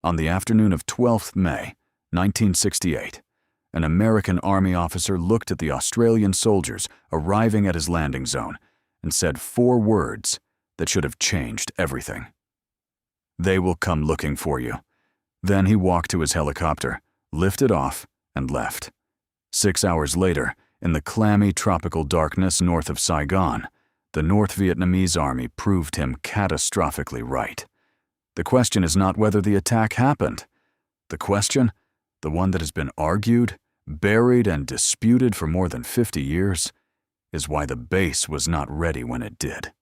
On the afternoon of 12th May, 1968, an American Army officer looked at the Australian soldiers arriving at his landing zone and said 4 words that should have changed everything. "They will come looking for you." Then he walked to his helicopter, lifted off, and left. 6 hours later, in the clammy tropical darkness north of Saigon, the North Vietnamese Army proved him catastrophically right. The question is not whether the attack happened. The question, the one that has been argued, buried, and disputed for more than 50 years, is why the base was not ready when it did.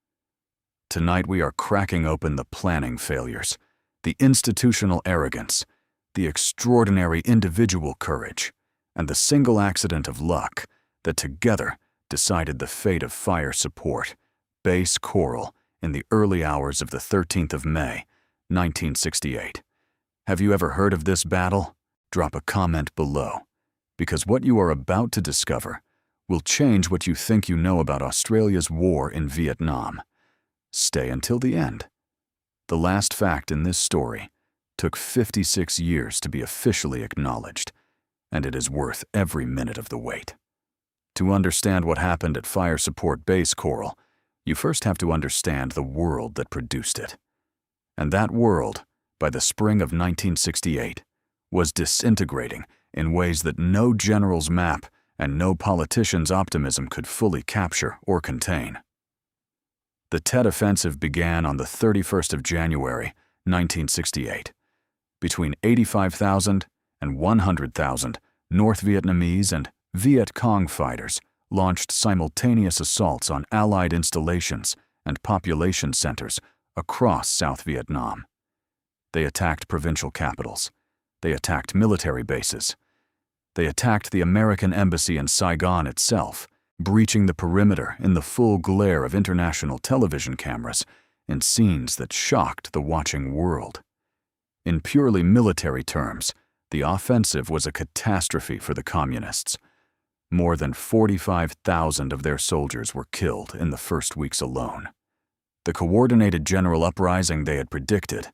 Tonight we are cracking open the planning failures, the institutional arrogance, the extraordinary individual courage, and the single accident of luck that together decided the fate of fire support, Base Coral, in the early hours of the 13th of May, 1968. Have you ever heard of this battle? Drop a comment below, because what you are about to discover will change what you think you know about Australia's war in Vietnam. Stay until the end. The last fact in this story took 56 years to be officially acknowledged, and it is worth every minute of the wait. To understand what happened at Fire Support Base Coral, you first have to understand the world that produced it. And that world, by the spring of 1968, was disintegrating in ways that no general's map and no politician's optimism could fully capture or contain. The Tet Offensive began on the 31st of January, 1968. Between 85,000 and 100,000 North Vietnamese and Viet Cong fighters launched simultaneous assaults on Allied installations and population centers across South Vietnam. They attacked provincial capitals. They attacked military bases. They attacked the American embassy in Saigon itself, breaching the perimeter in the full glare of international television cameras in scenes that shocked the watching world. In purely military terms, the offensive was a catastrophe for the Communists. More than 45,000 of their soldiers were killed in the first weeks alone. The coordinated general uprising they had predicted,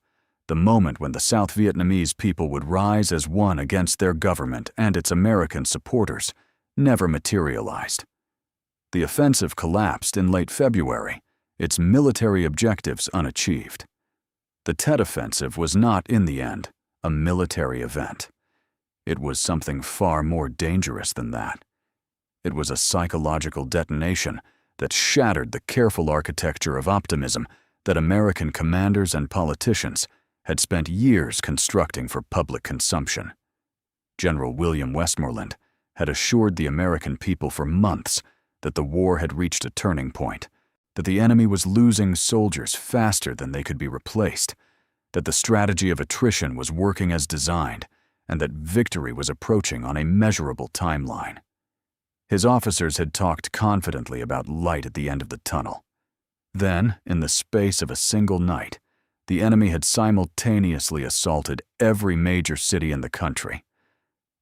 the moment when the South Vietnamese people would rise as one against their government and its American supporters, never materialized. The offensive collapsed in late February, its military objectives unachieved. The Tet Offensive was not, in the end, a military event. It was something far more dangerous than that. It was a psychological detonation that shattered the careful architecture of optimism that American commanders and politicians had spent years constructing for public consumption. General William Westmoreland had assured the American people for months that the war had reached a turning point, that the enemy was losing soldiers faster than they could be replaced, that the strategy of attrition was working as designed, and that victory was approaching on a measurable timeline. His officers had talked confidently about light at the end of the tunnel. Then, in the space of a single night, the enemy had simultaneously assaulted every major city in the country.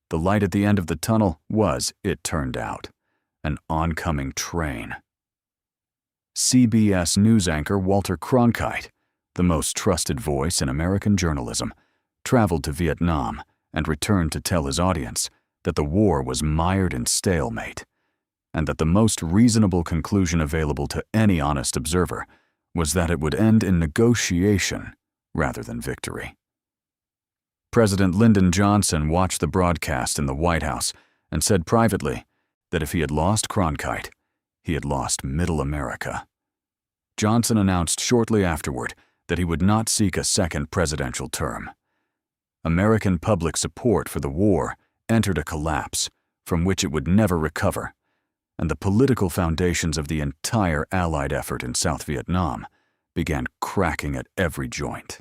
The light at the end of the tunnel was, it turned out, an oncoming train. CBS News anchor Walter Cronkite, the most trusted voice in American journalism, traveled to Vietnam and returned to tell his audience that the war was mired in stalemate, and that the most reasonable conclusion available to any honest observer was that it would end in negotiation rather than victory. President Lyndon Johnson watched the broadcast in the White House and said privately that if he had lost Cronkite, he had lost Middle America. Johnson announced shortly afterward that he would not seek a second presidential term. American public support for the war entered a collapse from which it would never recover, and the political foundations of the entire Allied effort in South Vietnam began cracking at every joint.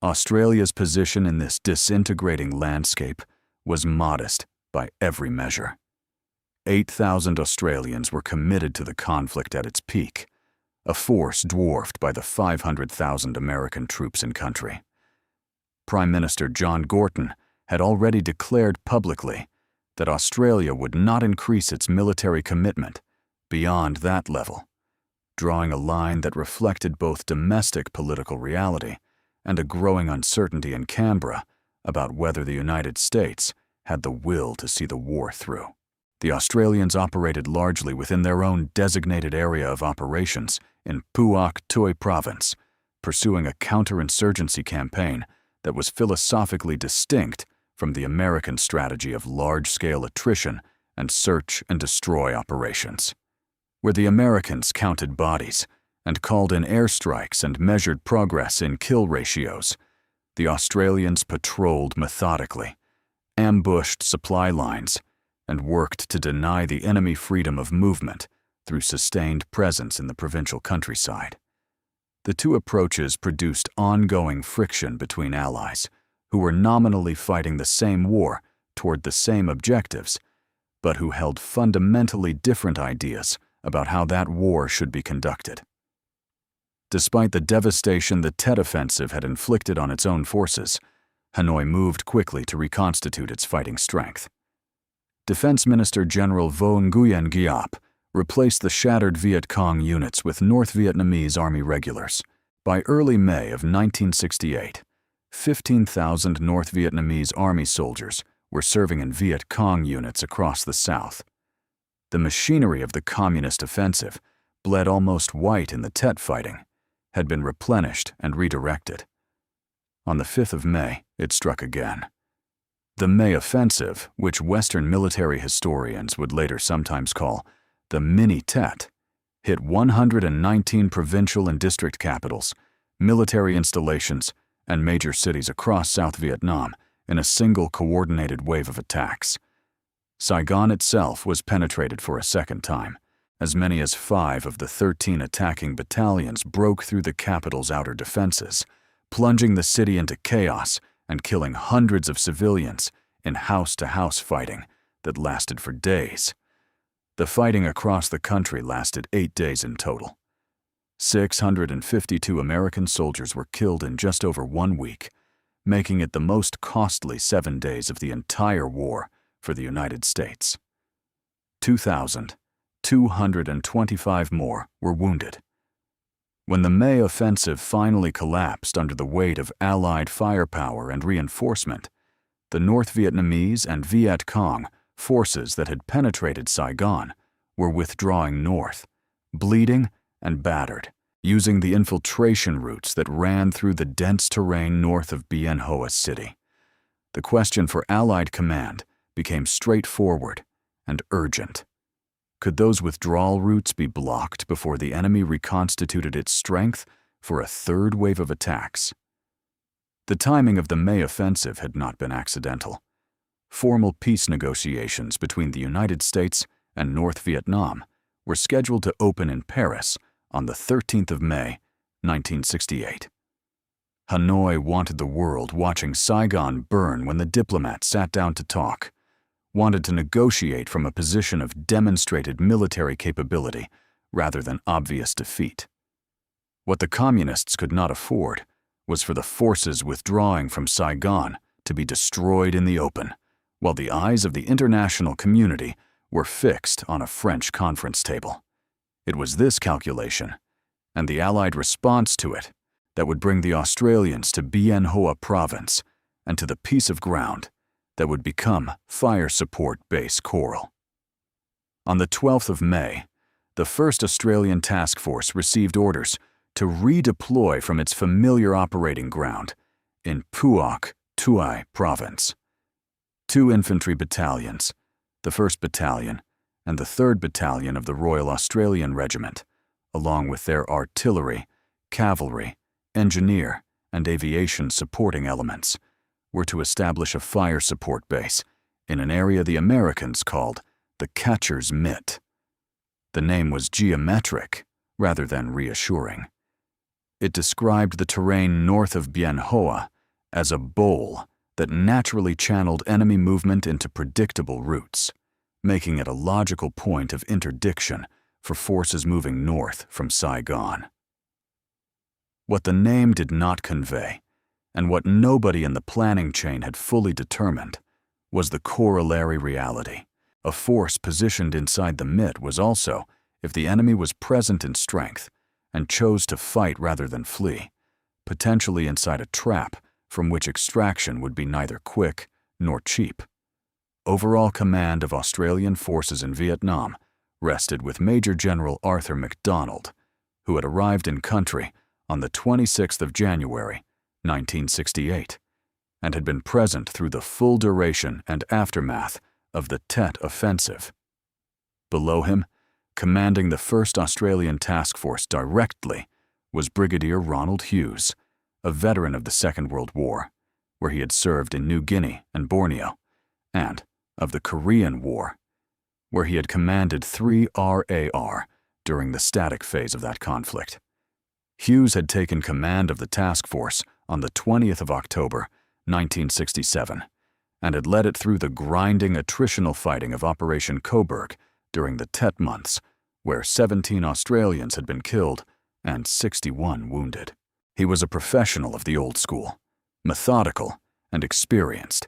Australia's position in this disintegrating landscape was modest by every measure. 8,000 Australians were committed to the conflict at its peak, a force dwarfed by the 500,000 American troops in country. Prime Minister John Gorton had already declared publicly that Australia would not increase its military commitment beyond that level, drawing a line that reflected both domestic political reality and a growing uncertainty in Canberra about whether the United States had the will to see the war through. The Australians operated largely within their own designated area of operations in Bien Hoa Province, pursuing a counterinsurgency campaign that was philosophically distinct from the American strategy of large-scale attrition and search-and-destroy operations. Where the Americans counted bodies and called in airstrikes and measured progress in kill ratios, the Australians patrolled methodically, ambushed supply lines, and worked to deny the enemy freedom of movement through sustained presence in the provincial countryside. The two approaches produced ongoing friction between allies, who were nominally fighting the same war toward the same objectives, but who held fundamentally different ideas about how that war should be conducted. Despite the devastation the Tet Offensive had inflicted on its own forces, Hanoi moved quickly to reconstitute its fighting strength. Defense Minister General Vo Nguyen Giap replaced the shattered Viet Cong units with North Vietnamese Army regulars. By early May of 1968, 15,000 North Vietnamese Army soldiers were serving in Viet Cong units across the South. The machinery of the communist offensive, bled almost white in the Tet fighting, had been replenished and redirected. On the 5th of May, it struck again. The May Offensive, which Western military historians would later sometimes call the Mini-Tet, hit 119 provincial and district capitals, military installations, and major cities across South Vietnam in a single coordinated wave of attacks. Saigon itself was penetrated for a second time. As many as 5 of the 13 attacking battalions broke through the capital's outer defenses, plunging the city into chaos and killing hundreds of civilians in house-to-house fighting that lasted for days. The fighting across the country lasted 8 days in total. 652 American soldiers were killed in just over 1 week, making it the most costly 7 days of the entire war for the United States. 2,225 more were wounded. When the May Offensive finally collapsed under the weight of Allied firepower and reinforcement, the North Vietnamese and Viet Cong forces that had penetrated Saigon were withdrawing north, bleeding and battered, using the infiltration routes that ran through the dense terrain north of Bien Hoa City. The question for Allied command became straightforward and urgent. Could those withdrawal routes be blocked before the enemy reconstituted its strength for a third wave of attacks? The timing of the May Offensive had not been accidental. Formal peace negotiations between the United States and North Vietnam were scheduled to open in Paris on the 13th of May, 1968. Hanoi wanted the world watching Saigon burn when the diplomats sat down to talk, wanted to negotiate from a position of demonstrated military capability rather than obvious defeat. What the communists could not afford was for the forces withdrawing from Saigon to be destroyed in the open, while the eyes of the international community were fixed on a French conference table. It was this calculation, and the Allied response to it, that would bring the Australians to Bien Hoa Province and to the piece of ground that would become Fire Support Base Coral. On the 12th of May, the 1st Australian Task Force received orders to redeploy from its familiar operating ground in Bien Hoa Province. 2 infantry battalions, the 1st Battalion and the 3rd Battalion of the Royal Australian Regiment, along with their artillery, cavalry, engineer, and aviation supporting elements, were to establish a fire support base in an area the Americans called the Catcher's Mitt. The name was geometric rather than reassuring. It described the terrain north of Bien Hoa as a bowl that naturally channeled enemy movement into predictable routes, making it a logical point of interdiction for forces moving north from Saigon. What the name did not convey, and what nobody in the planning chain had fully determined, was the corollary reality. A force positioned inside the Mitt was also, if the enemy was present in strength and chose to fight rather than flee, potentially inside a trap from which extraction would be neither quick nor cheap. Overall command of Australian forces in Vietnam rested with Major General Arthur MacDonald, who had arrived in country on the 26th of January, 1968, and had been present through the full duration and aftermath of the Tet Offensive. Below him, commanding the 1st Australian Task Force directly, was Brigadier Ronald Hughes, a veteran of the Second World War, where he had served in New Guinea and Borneo, and of the Korean War, where he had commanded 3 RAR during the static phase of that conflict. Hughes had taken command of the task force on the 20th of October, 1967, and had led it through the grinding attritional fighting of Operation Coburg during the Tet months, where 17 Australians had been killed and 61 wounded. He was a professional of the old school, methodical and experienced.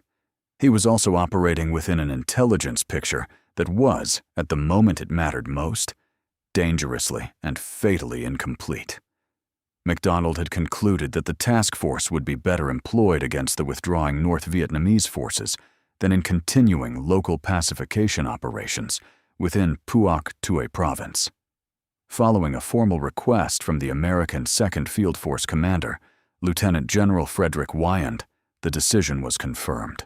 He was also operating within an intelligence picture that was, at the moment it mattered most, dangerously and fatally incomplete. MacDonald had concluded that the task force would be better employed against the withdrawing North Vietnamese forces than in continuing local pacification operations within Bien Hoa Province. Following a formal request from the American 2nd Field Force commander, Lieutenant General Frederick Wyand, the decision was confirmed.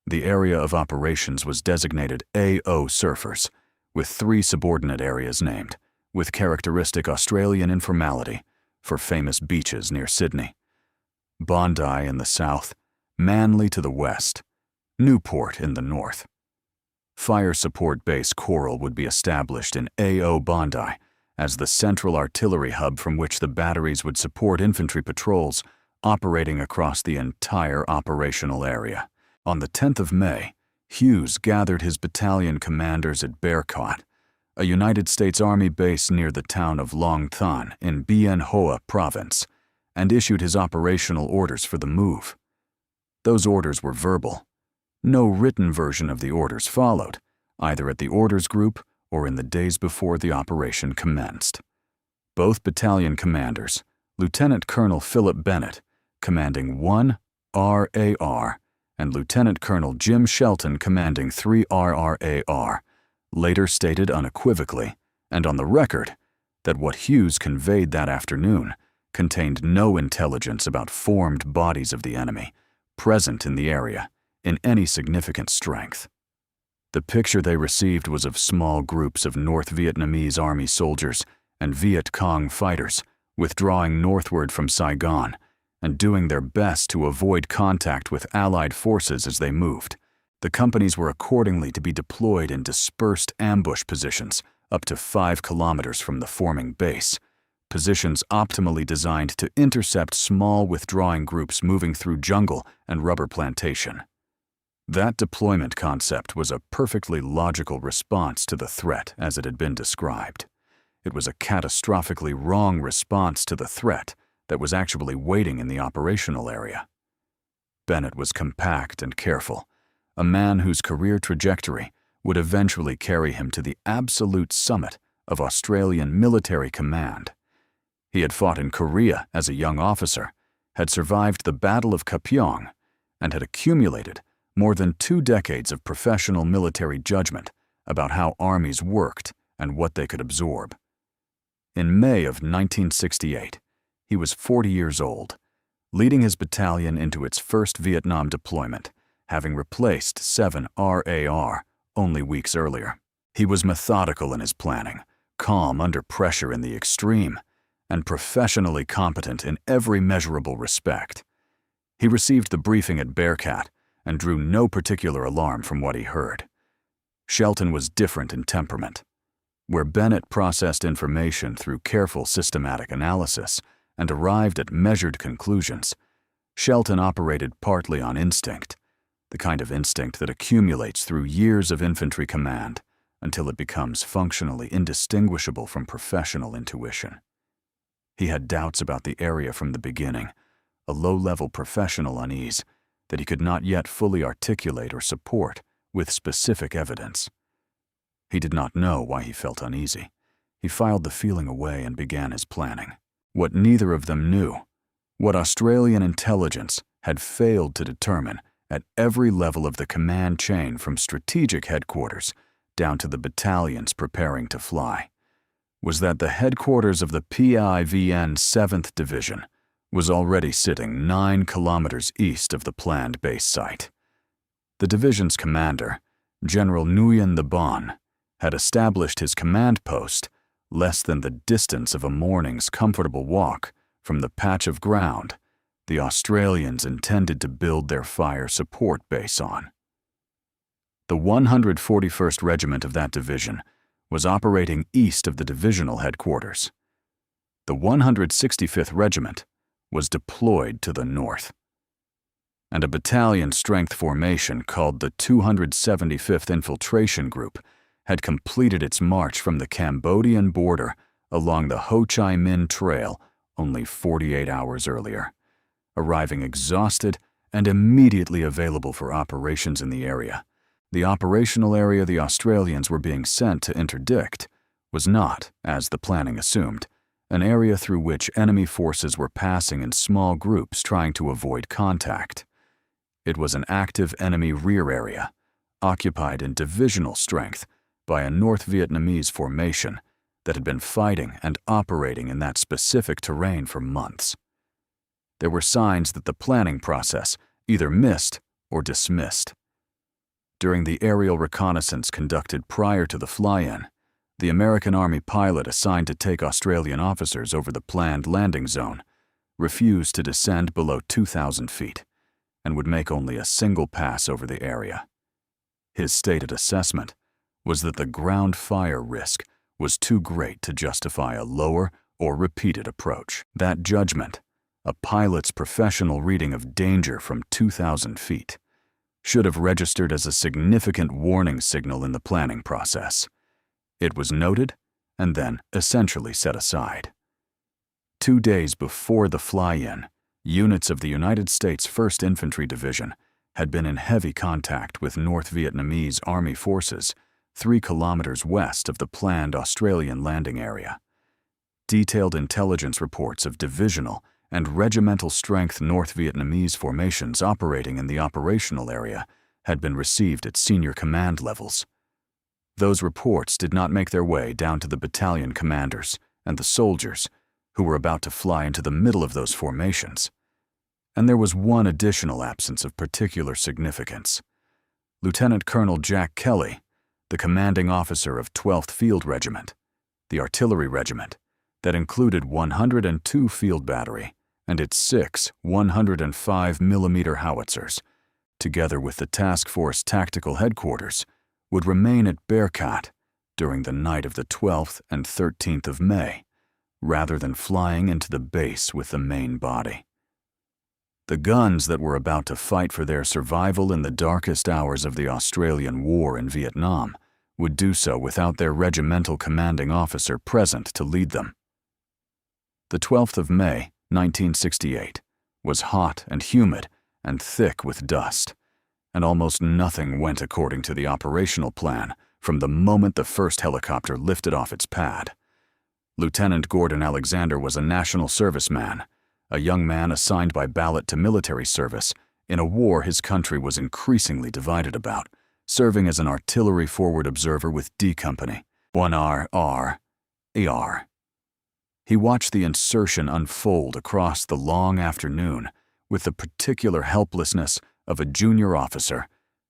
The area of operations was designated AO Surfers, with 3 subordinate areas named, with characteristic Australian informality, for famous beaches near Sydney: Bondi in the south, Manly to the west, Newport in the north. Fire Support Base Coral would be established in AO Bondi as the central artillery hub from which the batteries would support infantry patrols operating across the entire operational area. On the 10th of May, Hughes gathered his battalion commanders at Bearcott, a United States Army base near the town of Long Thanh in Bien Hoa Province, and issued his operational orders for the move. Those orders were verbal. No written version of the orders followed, either at the orders group or in the days before the operation commenced. Both battalion commanders, Lieutenant Colonel Philip Bennett, commanding 1 RAR, and Lieutenant Colonel Jim Shelton, commanding 3 RRAR, later stated unequivocally, and on the record, that what Hughes conveyed that afternoon contained no intelligence about formed bodies of the enemy present in the area in any significant strength. The picture they received was of small groups of North Vietnamese Army soldiers and Viet Cong fighters withdrawing northward from Saigon and doing their best to avoid contact with Allied forces as they moved. The companies were accordingly to be deployed in dispersed ambush positions up to 5 kilometers from the forming base, positions optimally designed to intercept small withdrawing groups moving through jungle and rubber plantation. That deployment concept was a perfectly logical response to the threat as it had been described. It was a catastrophically wrong response to the threat that was actually waiting in the operational area. Bennett was compact and careful, a man whose career trajectory would eventually carry him to the absolute summit of Australian military command. He had fought in Korea as a young officer, had survived the Battle of Kapyong, and had accumulated more than 2 decades of professional military judgment about how armies worked and what they could absorb. In May of 1968, he was 40 years old, leading his battalion into its first Vietnam deployment, having replaced 7 RAR only weeks earlier. He was methodical in his planning, calm under pressure in the extreme, and professionally competent in every measurable respect. He received the briefing at Bearcat and drew no particular alarm from what he heard. Shelton was different in temperament. Where Bennett processed information through careful systematic analysis and arrived at measured conclusions, Shelton operated partly on instinct, the kind of instinct that accumulates through years of infantry command until it becomes functionally indistinguishable from professional intuition. He had doubts about the area from the beginning, a low-level professional unease that he could not yet fully articulate or support with specific evidence. He did not know why he felt uneasy. He filed the feeling away and began his planning. What neither of them knew What Australian intelligence had failed to determine at every level of the command chain from strategic headquarters down to the battalions preparing to fly was that the headquarters of the PIVN 7th Division was already sitting 9 kilometers east of the planned base site. The division's commander, General Nguyen The Bon, had established his command post less than the distance of a morning's comfortable walk from the patch of ground the Australians intended to build their fire support base on. The 141st Regiment of that division was operating east of the divisional headquarters. The 165th Regiment was deployed to the north, and a battalion-strength formation called the 275th Infiltration Group had completed its march from the Cambodian border along the Ho Chi Minh Trail only 48 hours earlier, arriving exhausted and immediately available for operations in the area. The operational area the Australians were being sent to interdict was not, as the planning assumed, an area through which enemy forces were passing in small groups trying to avoid contact. It was an active enemy rear area, occupied in divisional strength by a North Vietnamese formation that had been fighting and operating in that specific terrain for months. There were signs that the planning process either missed or dismissed. During the aerial reconnaissance conducted prior to the fly-in, the American Army pilot assigned to take Australian officers over the planned landing zone refused to descend below 2,000 feet and would make only a single pass over the area. His stated assessment was that the ground fire risk was too great to justify a lower or repeated approach. That judgment, a pilot's professional reading of danger from 2,000 feet, should have registered as a significant warning signal in the planning process. It was noted and then essentially set aside. 2 days before the fly-in, units of the United States 1st Infantry Division had been in heavy contact with North Vietnamese Army forces 3 kilometers west of the planned Australian landing area. Detailed intelligence reports of divisional and regimental strength North Vietnamese formations operating in the operational area had been received at senior command levels. Those reports did not make their way down to the battalion commanders and the soldiers who were about to fly into the middle of those formations. And there was one additional absence of particular significance. Lieutenant Colonel Jack Kelly, the commanding officer of 12th Field Regiment, the artillery regiment that included 102 field battery and its 6 105mm howitzers, together with the task force tactical headquarters, would remain at Bearcat during the night of the 12th and 13th of May, rather than flying into the base with the main body. The guns that were about to fight for their survival in the darkest hours of the Australian War in Vietnam would do so without their regimental commanding officer present to lead them. The 12th of May, 1968, was hot and humid and thick with dust, and almost nothing went according to the operational plan from the moment the first helicopter lifted off its pad. Lieutenant Gordon Alexander was a national serviceman, a young man assigned by ballot to military service in a war his country was increasingly divided about, serving as an artillery forward observer with D Company, 1RR, AR. He watched the insertion unfold across the long afternoon with the particular helplessness of a junior officer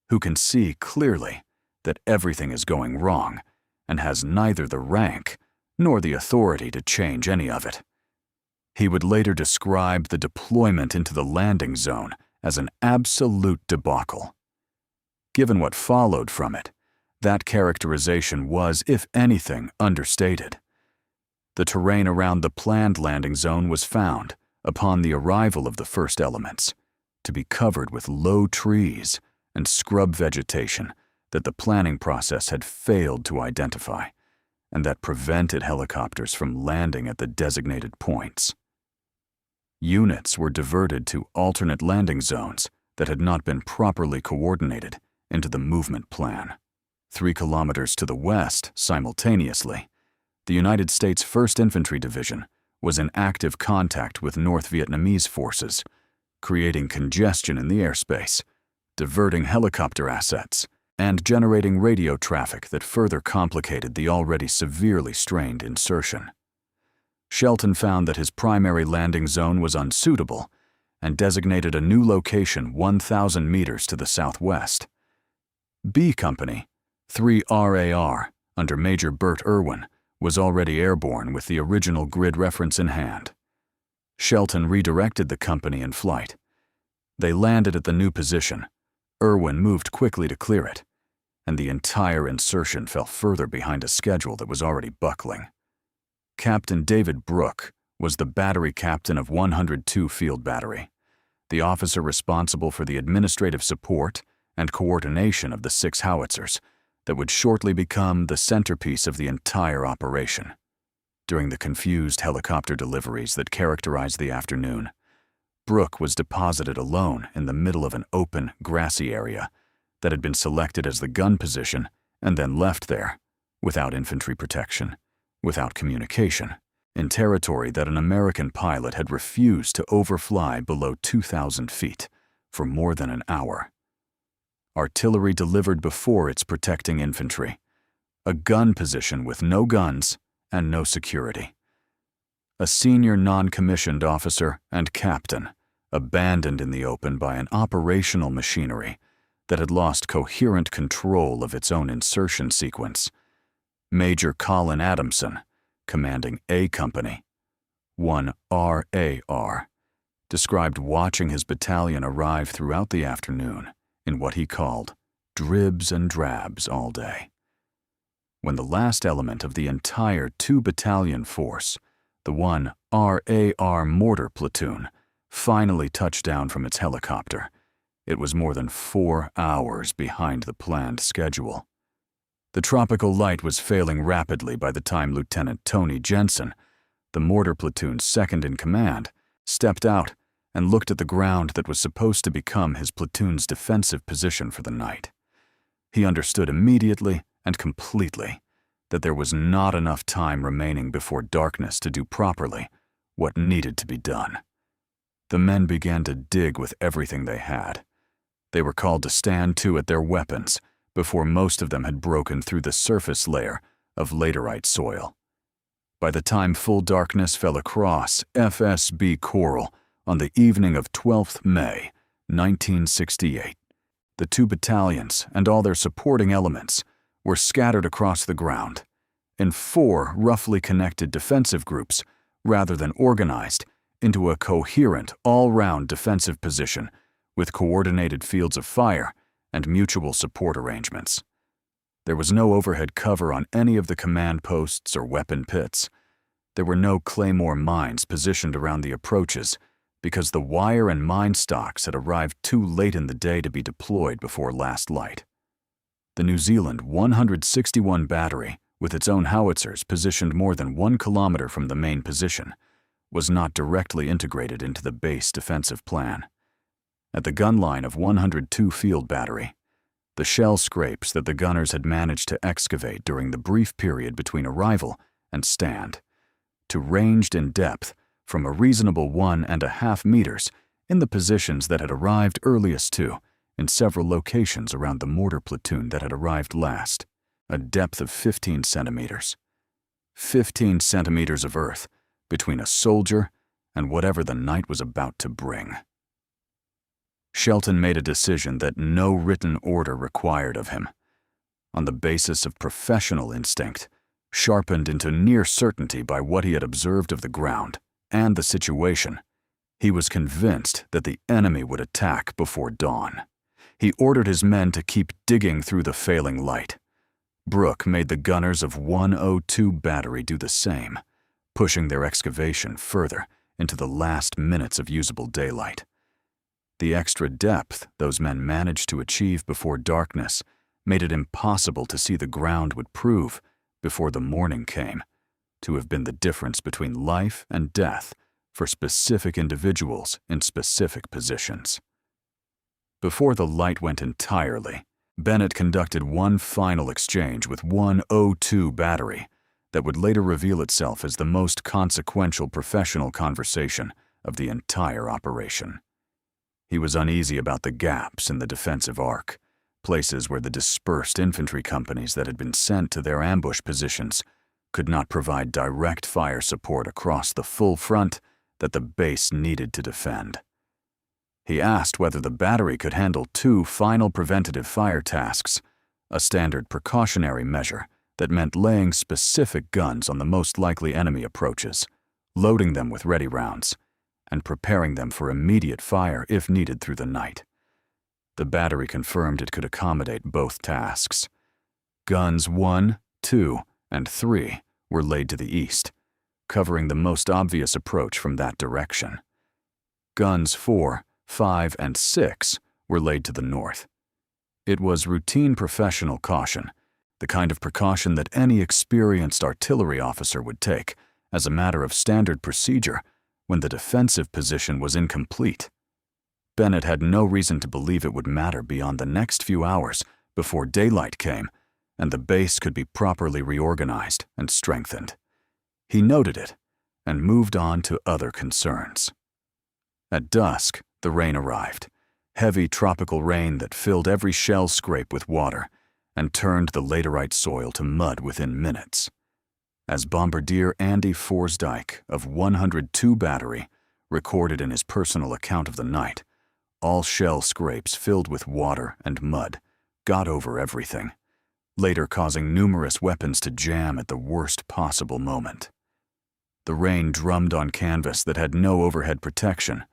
who can see clearly that everything is going wrong and has neither the rank nor the authority to change any of it. He would later describe the deployment into the landing zone as an absolute debacle. Given what followed from it, that characterization was, if anything, understated. The terrain around the planned landing zone was found, upon the arrival of the first elements, to be covered with low trees and scrub vegetation that the planning process had failed to identify, and that prevented helicopters from landing at the designated points. Units were diverted to alternate landing zones that had not been properly coordinated into the movement plan. 3 kilometers to the west, simultaneously, the United States 1st Infantry Division was in active contact with North Vietnamese forces, creating congestion in the airspace, diverting helicopter assets, and generating radio traffic that further complicated the already severely strained insertion. Shelton found that his primary landing zone was unsuitable and designated a new location 1,000 meters to the southwest. B Company, 3 RAR, under Major Burt Irwin, was already airborne with the original grid reference in hand. Shelton redirected the company in flight. They landed at the new position. Irwin moved quickly to clear it, and the entire insertion fell further behind a schedule that was already buckling. Captain David Brooke was the battery captain of 102 Field Battery, the officer responsible for the administrative support and coordination of the 6 howitzers that would shortly become the centerpiece of the entire operation. During the confused helicopter deliveries that characterized the afternoon, Brooke was deposited alone in the middle of an open, grassy area that had been selected as the gun position and then left there, without infantry protection, without communication, in territory that an American pilot had refused to overfly below 2,000 feet for more than an hour. Artillery delivered before its protecting infantry, a gun position with no guns and no security. A senior non-commissioned officer and captain abandoned in the open by an operational machinery that had lost coherent control of its own insertion sequence. Major Colin Adamson, commanding A Company, 1 RAR, described watching his battalion arrive throughout the afternoon in what he called dribs and drabs all day. When the last element of the entire 2-battalion force, the 1 RAR mortar platoon, finally touched down from its helicopter, it was more than 4 hours behind the planned schedule. The tropical light was failing rapidly by the time Lieutenant Tony Jensen, the mortar platoon's second-in-command, stepped out and looked at the ground that was supposed to become his platoon's defensive position for the night. He understood immediately and completely that there was not enough time remaining before darkness to do properly what needed to be done. The men began to dig with everything they had. They were called to stand to at their weapons before most of them had broken through the surface layer of laterite soil. By the time full darkness fell across FSB Coral on the evening of 12th May, 1968, the 2 battalions and all their supporting elements were scattered across the ground in 4 roughly connected defensive groups rather than organized into a coherent, all-round defensive position with coordinated fields of fire and mutual support arrangements. There was no overhead cover on any of the command posts or weapon pits. There were no claymore mines positioned around the approaches because the wire and mine stocks had arrived too late in the day to be deployed before last light. The New Zealand 161 battery, with its own howitzers positioned more than 1 kilometer from the main position, was not directly integrated into the base defensive plan. At the gun line of 102 Field Battery, the shell scrapes that the gunners had managed to excavate during the brief period between arrival and stand, to ranged in depth from a reasonable 1.5 meters in the positions that had arrived earliest to, in several locations around the mortar platoon that had arrived last, a depth of 15 centimeters. 15 centimeters of earth between a soldier and whatever the night was about to bring. Shelton made a decision that no written order required of him. On the basis of professional instinct, sharpened into near certainty by what he had observed of the ground and the situation, he was convinced that the enemy would attack before dawn. He ordered his men to keep digging through the failing light. Brooke made the gunners of 102 Battery do the same, pushing their excavation further into the last minutes of usable daylight. The extra depth those men managed to achieve before darkness made it impossible to see the ground would prove, before the morning came, to have been the difference between life and death for specific individuals in specific positions. Before the light went entirely, Bennett conducted one final exchange with 102 Battery, that would later reveal itself as the most consequential professional conversation of the entire operation. He was uneasy about the gaps in the defensive arc, places where the dispersed infantry companies that had been sent to their ambush positions could not provide direct fire support across the full front that the base needed to defend. He asked whether the battery could handle 2 final preventative fire tasks, a standard precautionary measure that meant laying specific guns on the most likely enemy approaches, loading them with ready rounds, and preparing them for immediate fire if needed through the night. The battery confirmed it could accommodate both tasks. Guns 1, 2, and 3 were laid to the east, covering the most obvious approach from that direction. Guns 4, 5, and 6 were laid to the north. It was routine professional caution, the kind of precaution that any experienced artillery officer would take as a matter of standard procedure when the defensive position was incomplete. Bennett had no reason to believe it would matter beyond the next few hours before daylight came and the base could be properly reorganized and strengthened. He noted it and moved on to other concerns. At dusk, the rain arrived, heavy tropical rain that filled every shell scrape with water and turned the laterite soil to mud within minutes. As Bombardier Andy Forsdyke of 102 Battery recorded in his personal account of the night, all shell scrapes filled with water and mud got over everything, later causing numerous weapons to jam at the worst possible moment. The rain drummed on canvas that had no overhead protection,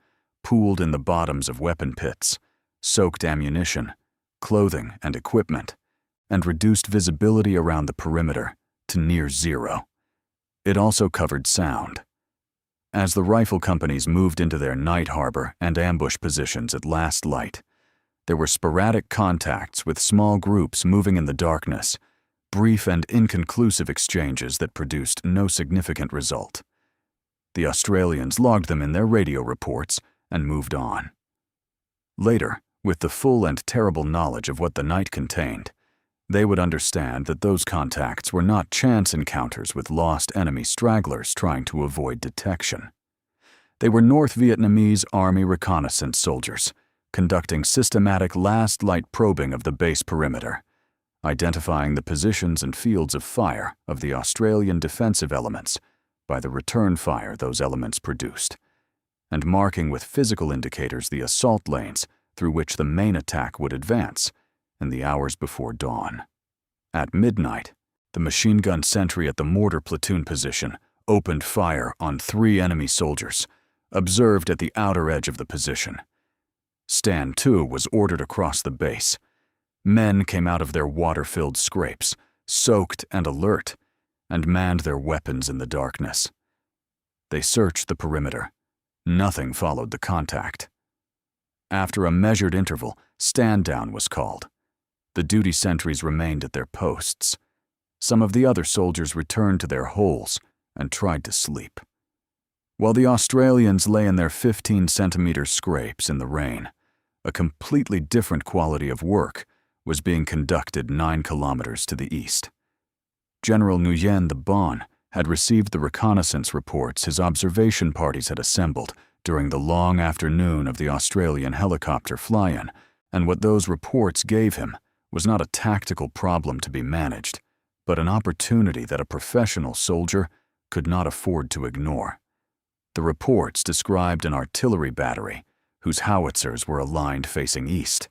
pooled in the bottoms of weapon pits, soaked ammunition, clothing, and equipment, and reduced visibility around the perimeter to near zero. It also covered sound. As the rifle companies moved into their night harbor and ambush positions at last light, there were sporadic contacts with small groups moving in the darkness, brief and inconclusive exchanges that produced no significant result. The Australians logged them in their radio reports and moved on. Later, with the full and terrible knowledge of what the night contained, they would understand that those contacts were not chance encounters with lost enemy stragglers trying to avoid detection. They were North Vietnamese Army reconnaissance soldiers, conducting systematic last light probing of the base perimeter, identifying the positions and fields of fire of the Australian defensive elements by the return fire those elements produced, and marking with physical indicators the assault lanes through which the main attack would advance in the hours before dawn. At midnight, the machine gun sentry at the mortar platoon position opened fire on 3 enemy soldiers, observed at the outer edge of the position. Stand 2 was ordered across the base. Men came out of their water-filled scrapes, soaked and alert, and manned their weapons in the darkness. They searched the perimeter. Nothing followed the contact. After a measured interval, stand down was called. The duty sentries remained at their posts. Some of the other soldiers returned to their holes and tried to sleep. While the Australians lay in their 15-centimeter scrapes in the rain, a completely different quality of work was being conducted 9 kilometers to the east. General Nguyen the Bon had received the reconnaissance reports his observation parties had assembled during the long afternoon of the Australian helicopter fly-in, and what those reports gave him was not a tactical problem to be managed, but an opportunity that a professional soldier could not afford to ignore. The reports described an artillery battery whose howitzers were aligned facing east.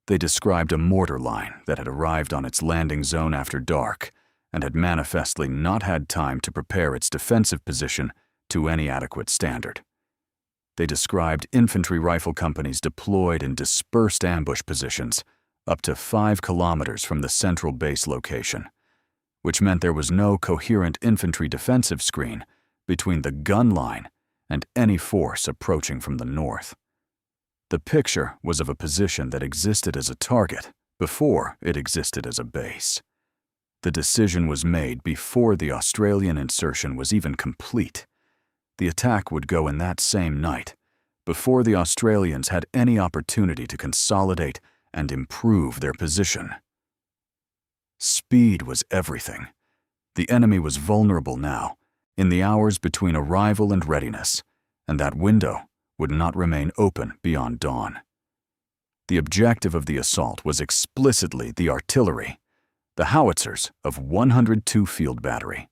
They described a mortar line that had arrived on its landing zone after dark and had manifestly not had time to prepare its defensive position to any adequate standard. They described infantry rifle companies deployed in dispersed ambush positions up to 5 kilometers from the central base location, which meant there was no coherent infantry defensive screen between the gun line and any force approaching from the north. The picture was of a position that existed as a target before it existed as a base. The decision was made before the Australian insertion was even complete. The attack would go in that same night, before the Australians had any opportunity to consolidate and improve their position. Speed was everything. The enemy was vulnerable now, in the hours between arrival and readiness, and that window would not remain open beyond dawn. The objective of the assault was explicitly the artillery, the howitzers of 102 Field Battery,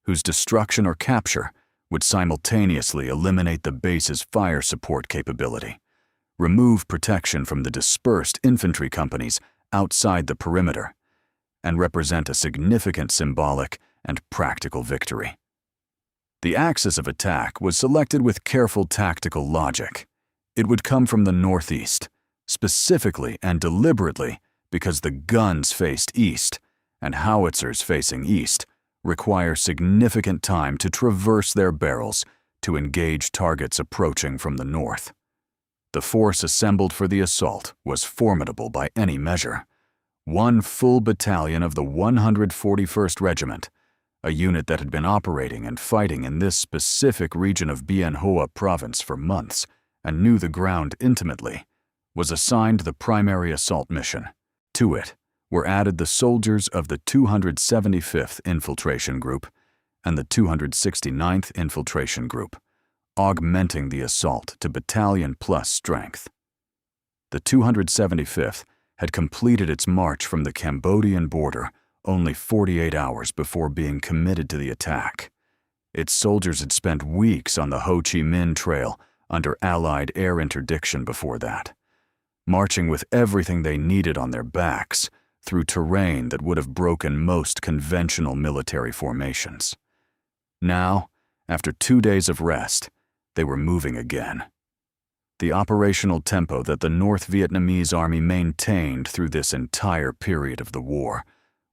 whose destruction or capture would simultaneously eliminate the base's fire support capability, remove protection from the dispersed infantry companies outside the perimeter, and represent a significant symbolic and practical victory. The axis of attack was selected with careful tactical logic. It would come from the northeast, specifically and deliberately because the guns faced east and howitzers facing east require significant time to traverse their barrels to engage targets approaching from the north. The force assembled for the assault was formidable by any measure. One full battalion of the 141st Regiment, a unit that had been operating and fighting in this specific region of Bien Hoa Province for months and knew the ground intimately, was assigned the primary assault mission. To it were added the soldiers of the 275th Infiltration Group and the 269th Infiltration Group, augmenting the assault to battalion-plus strength. The 275th had completed its march from the Cambodian border only 48 hours before being committed to the attack. Its soldiers had spent weeks on the Ho Chi Minh Trail under Allied air interdiction before that, marching with everything they needed on their backs through terrain that would have broken most conventional military formations. Now, after 2 days of rest, they were moving again. The operational tempo that the North Vietnamese Army maintained through this entire period of the war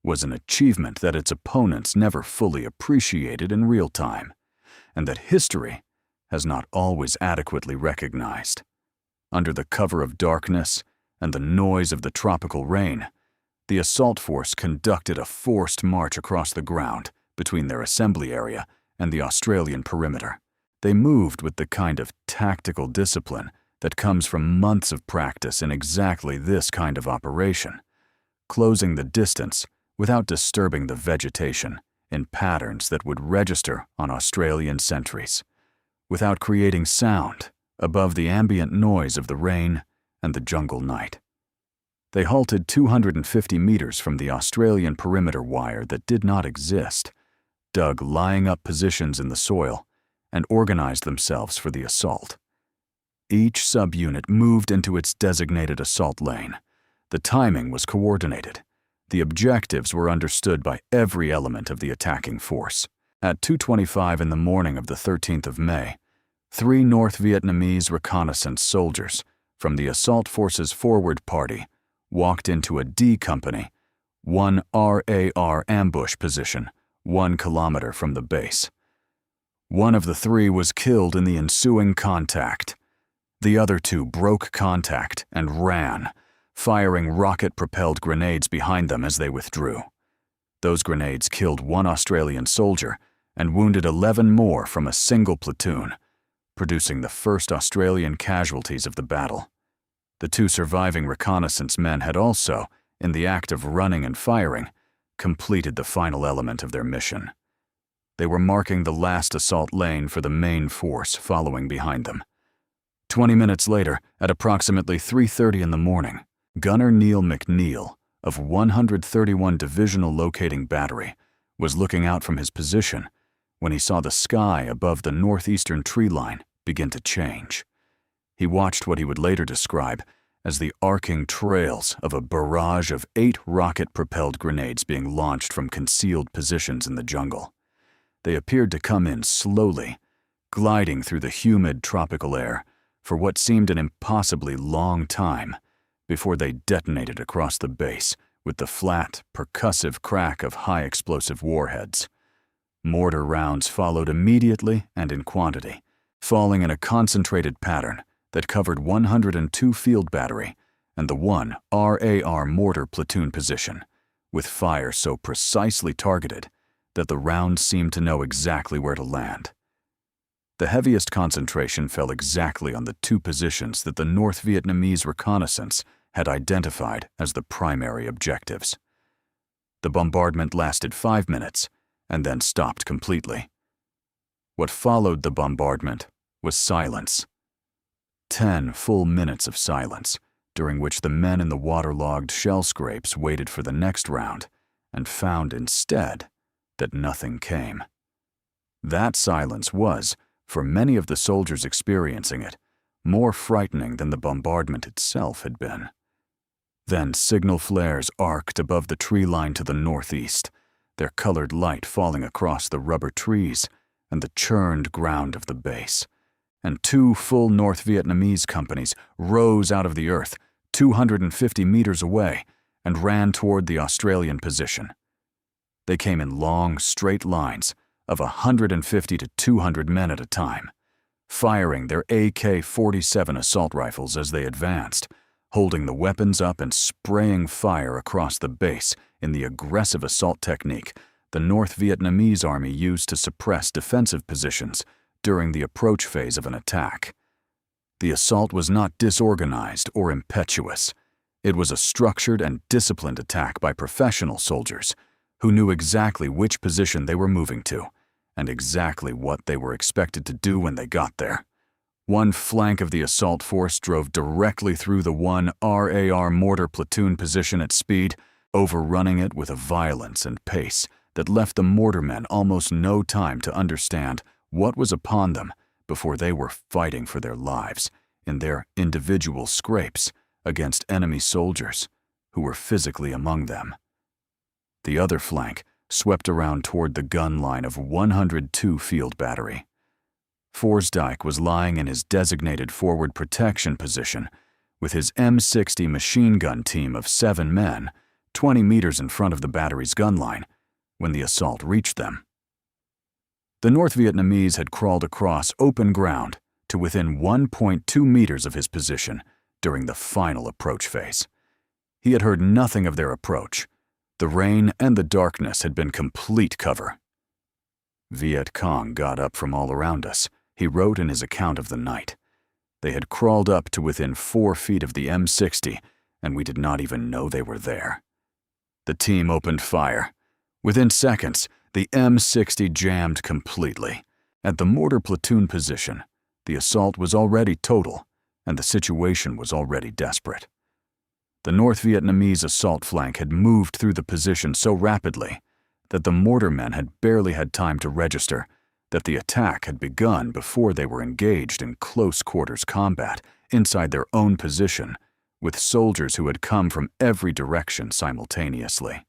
was an achievement that its opponents never fully appreciated in real time, and that history has not always adequately recognized. Under the cover of darkness and the noise of the tropical rain, the assault force conducted a forced march across the ground between their assembly area and the Australian perimeter. They moved with the kind of tactical discipline that comes from months of practice in exactly this kind of operation, closing the distance without disturbing the vegetation in patterns that would register on Australian sentries, without creating sound above the ambient noise of the rain and the jungle night. They halted 250 meters from the Australian perimeter wire that did not exist, dug lying-up positions in the soil, and organized themselves for the assault. Each subunit moved into its designated assault lane. The timing was coordinated. The objectives were understood by every element of the attacking force. At 2:25 in the morning of the 13th of May, 3 North Vietnamese reconnaissance soldiers from the assault force's forward party walked into a D Company, 1 RAR ambush position 1 kilometer from the base. One of the 3 was killed in the ensuing contact. The other 2 broke contact and ran, firing rocket-propelled grenades behind them as they withdrew. Those grenades killed 1 Australian soldier and wounded 11 more from a single platoon, producing the first Australian casualties of the battle. The 2 surviving reconnaissance men had also, in the act of running and firing, completed the final element of their mission. They were marking the last assault lane for the main force following behind them. 20 minutes later, at approximately 3:30 in the morning, Gunner Neil McNeil of 131 Divisional Locating Battery was looking out from his position when he saw the sky above the northeastern tree line begin to change. He watched what he would later describe as the arcing trails of a barrage of 8 rocket-propelled grenades being launched from concealed positions in the jungle. They appeared to come in slowly, gliding through the humid tropical air for what seemed an impossibly long time before they detonated across the base with the flat, percussive crack of high-explosive warheads. Mortar rounds followed immediately and in quantity, falling in a concentrated pattern that covered 102 Field Battery and the 1 RAR mortar platoon position, with fire so precisely targeted that the rounds seemed to know exactly where to land. The heaviest concentration fell exactly on the 2 positions that the North Vietnamese reconnaissance had identified as the primary objectives. The bombardment lasted 5 minutes, and then stopped completely. What followed the bombardment was silence. 10 full minutes of silence, during which the men in the waterlogged shell scrapes waited for the next round and found instead that nothing came. That silence was, for many of the soldiers experiencing it, more frightening than the bombardment itself had been. Then signal flares arced above the tree line to the northeast, their colored light falling across the rubber trees and the churned ground of the base. And 2 full North Vietnamese companies rose out of the earth 250 meters away and ran toward the Australian position. They came in long, straight lines of 150 to 200 men at a time, firing their AK-47 assault rifles as they advanced, holding the weapons up and spraying fire across the base in the aggressive assault technique the North Vietnamese Army used to suppress defensive positions during the approach phase of an attack. The assault was not disorganized or impetuous. It was a structured and disciplined attack by professional soldiers who knew exactly which position they were moving to and exactly what they were expected to do when they got there. One flank of the assault force drove directly through the 1 RAR mortar platoon position at speed, overrunning it with a violence and pace that left the mortarmen almost no time to understand what was upon them before they were fighting for their lives in their individual scrapes against enemy soldiers who were physically among them. The other flank swept around toward the gun line of 102 Field Battery. Forsdyke was lying in his designated forward protection position with his M60 machine gun team of 7 men 20 meters in front of the battery's gun line when the assault reached them. The North Vietnamese had crawled across open ground to within 1.2 meters of his position during the final approach phase. He had heard nothing of their approach. The rain and the darkness had been complete cover. Viet Cong got up from all around us, he wrote in his account of the night. They had crawled up to within 4 feet of the M60, and we did not even know they were there. The team opened fire. Within seconds, the M60 jammed completely. At the mortar platoon position, the assault was already total, and the situation was already desperate. The North Vietnamese assault flank had moved through the position so rapidly that the mortarmen had barely had time to register that the attack had begun before they were engaged in close-quarters combat inside their own position with soldiers who had come from every direction simultaneously.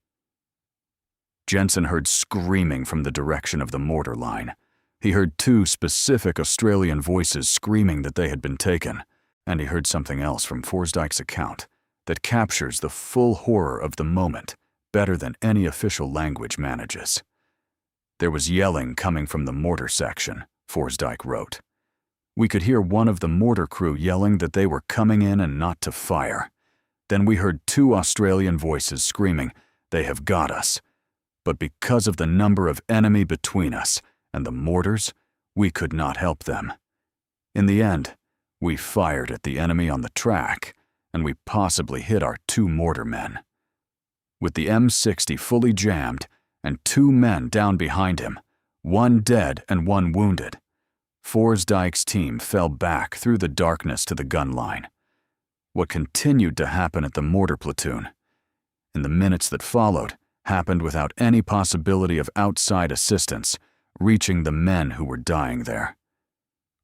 Jensen heard screaming from the direction of the mortar line. He heard 2 specific Australian voices screaming that they had been taken, and he heard something else from Forsdyke's account that captures the full horror of the moment better than any official language manages. There was yelling coming from the mortar section, Forsdyke wrote. We could hear one of the mortar crew yelling that they were coming in and not to fire. Then we heard 2 Australian voices screaming, "They have got us." But because of the number of enemy between us and the mortars, we could not help them. In the end, we fired at the enemy on the track, and we possibly hit our 2 mortarmen. With the M60 fully jammed and 2 men down behind him, 1 dead and 1 wounded, Forsdyke's team fell back through the darkness to the gun line. What continued to happen at the mortar platoon, in the minutes that followed, happened without any possibility of outside assistance reaching the men who were dying there.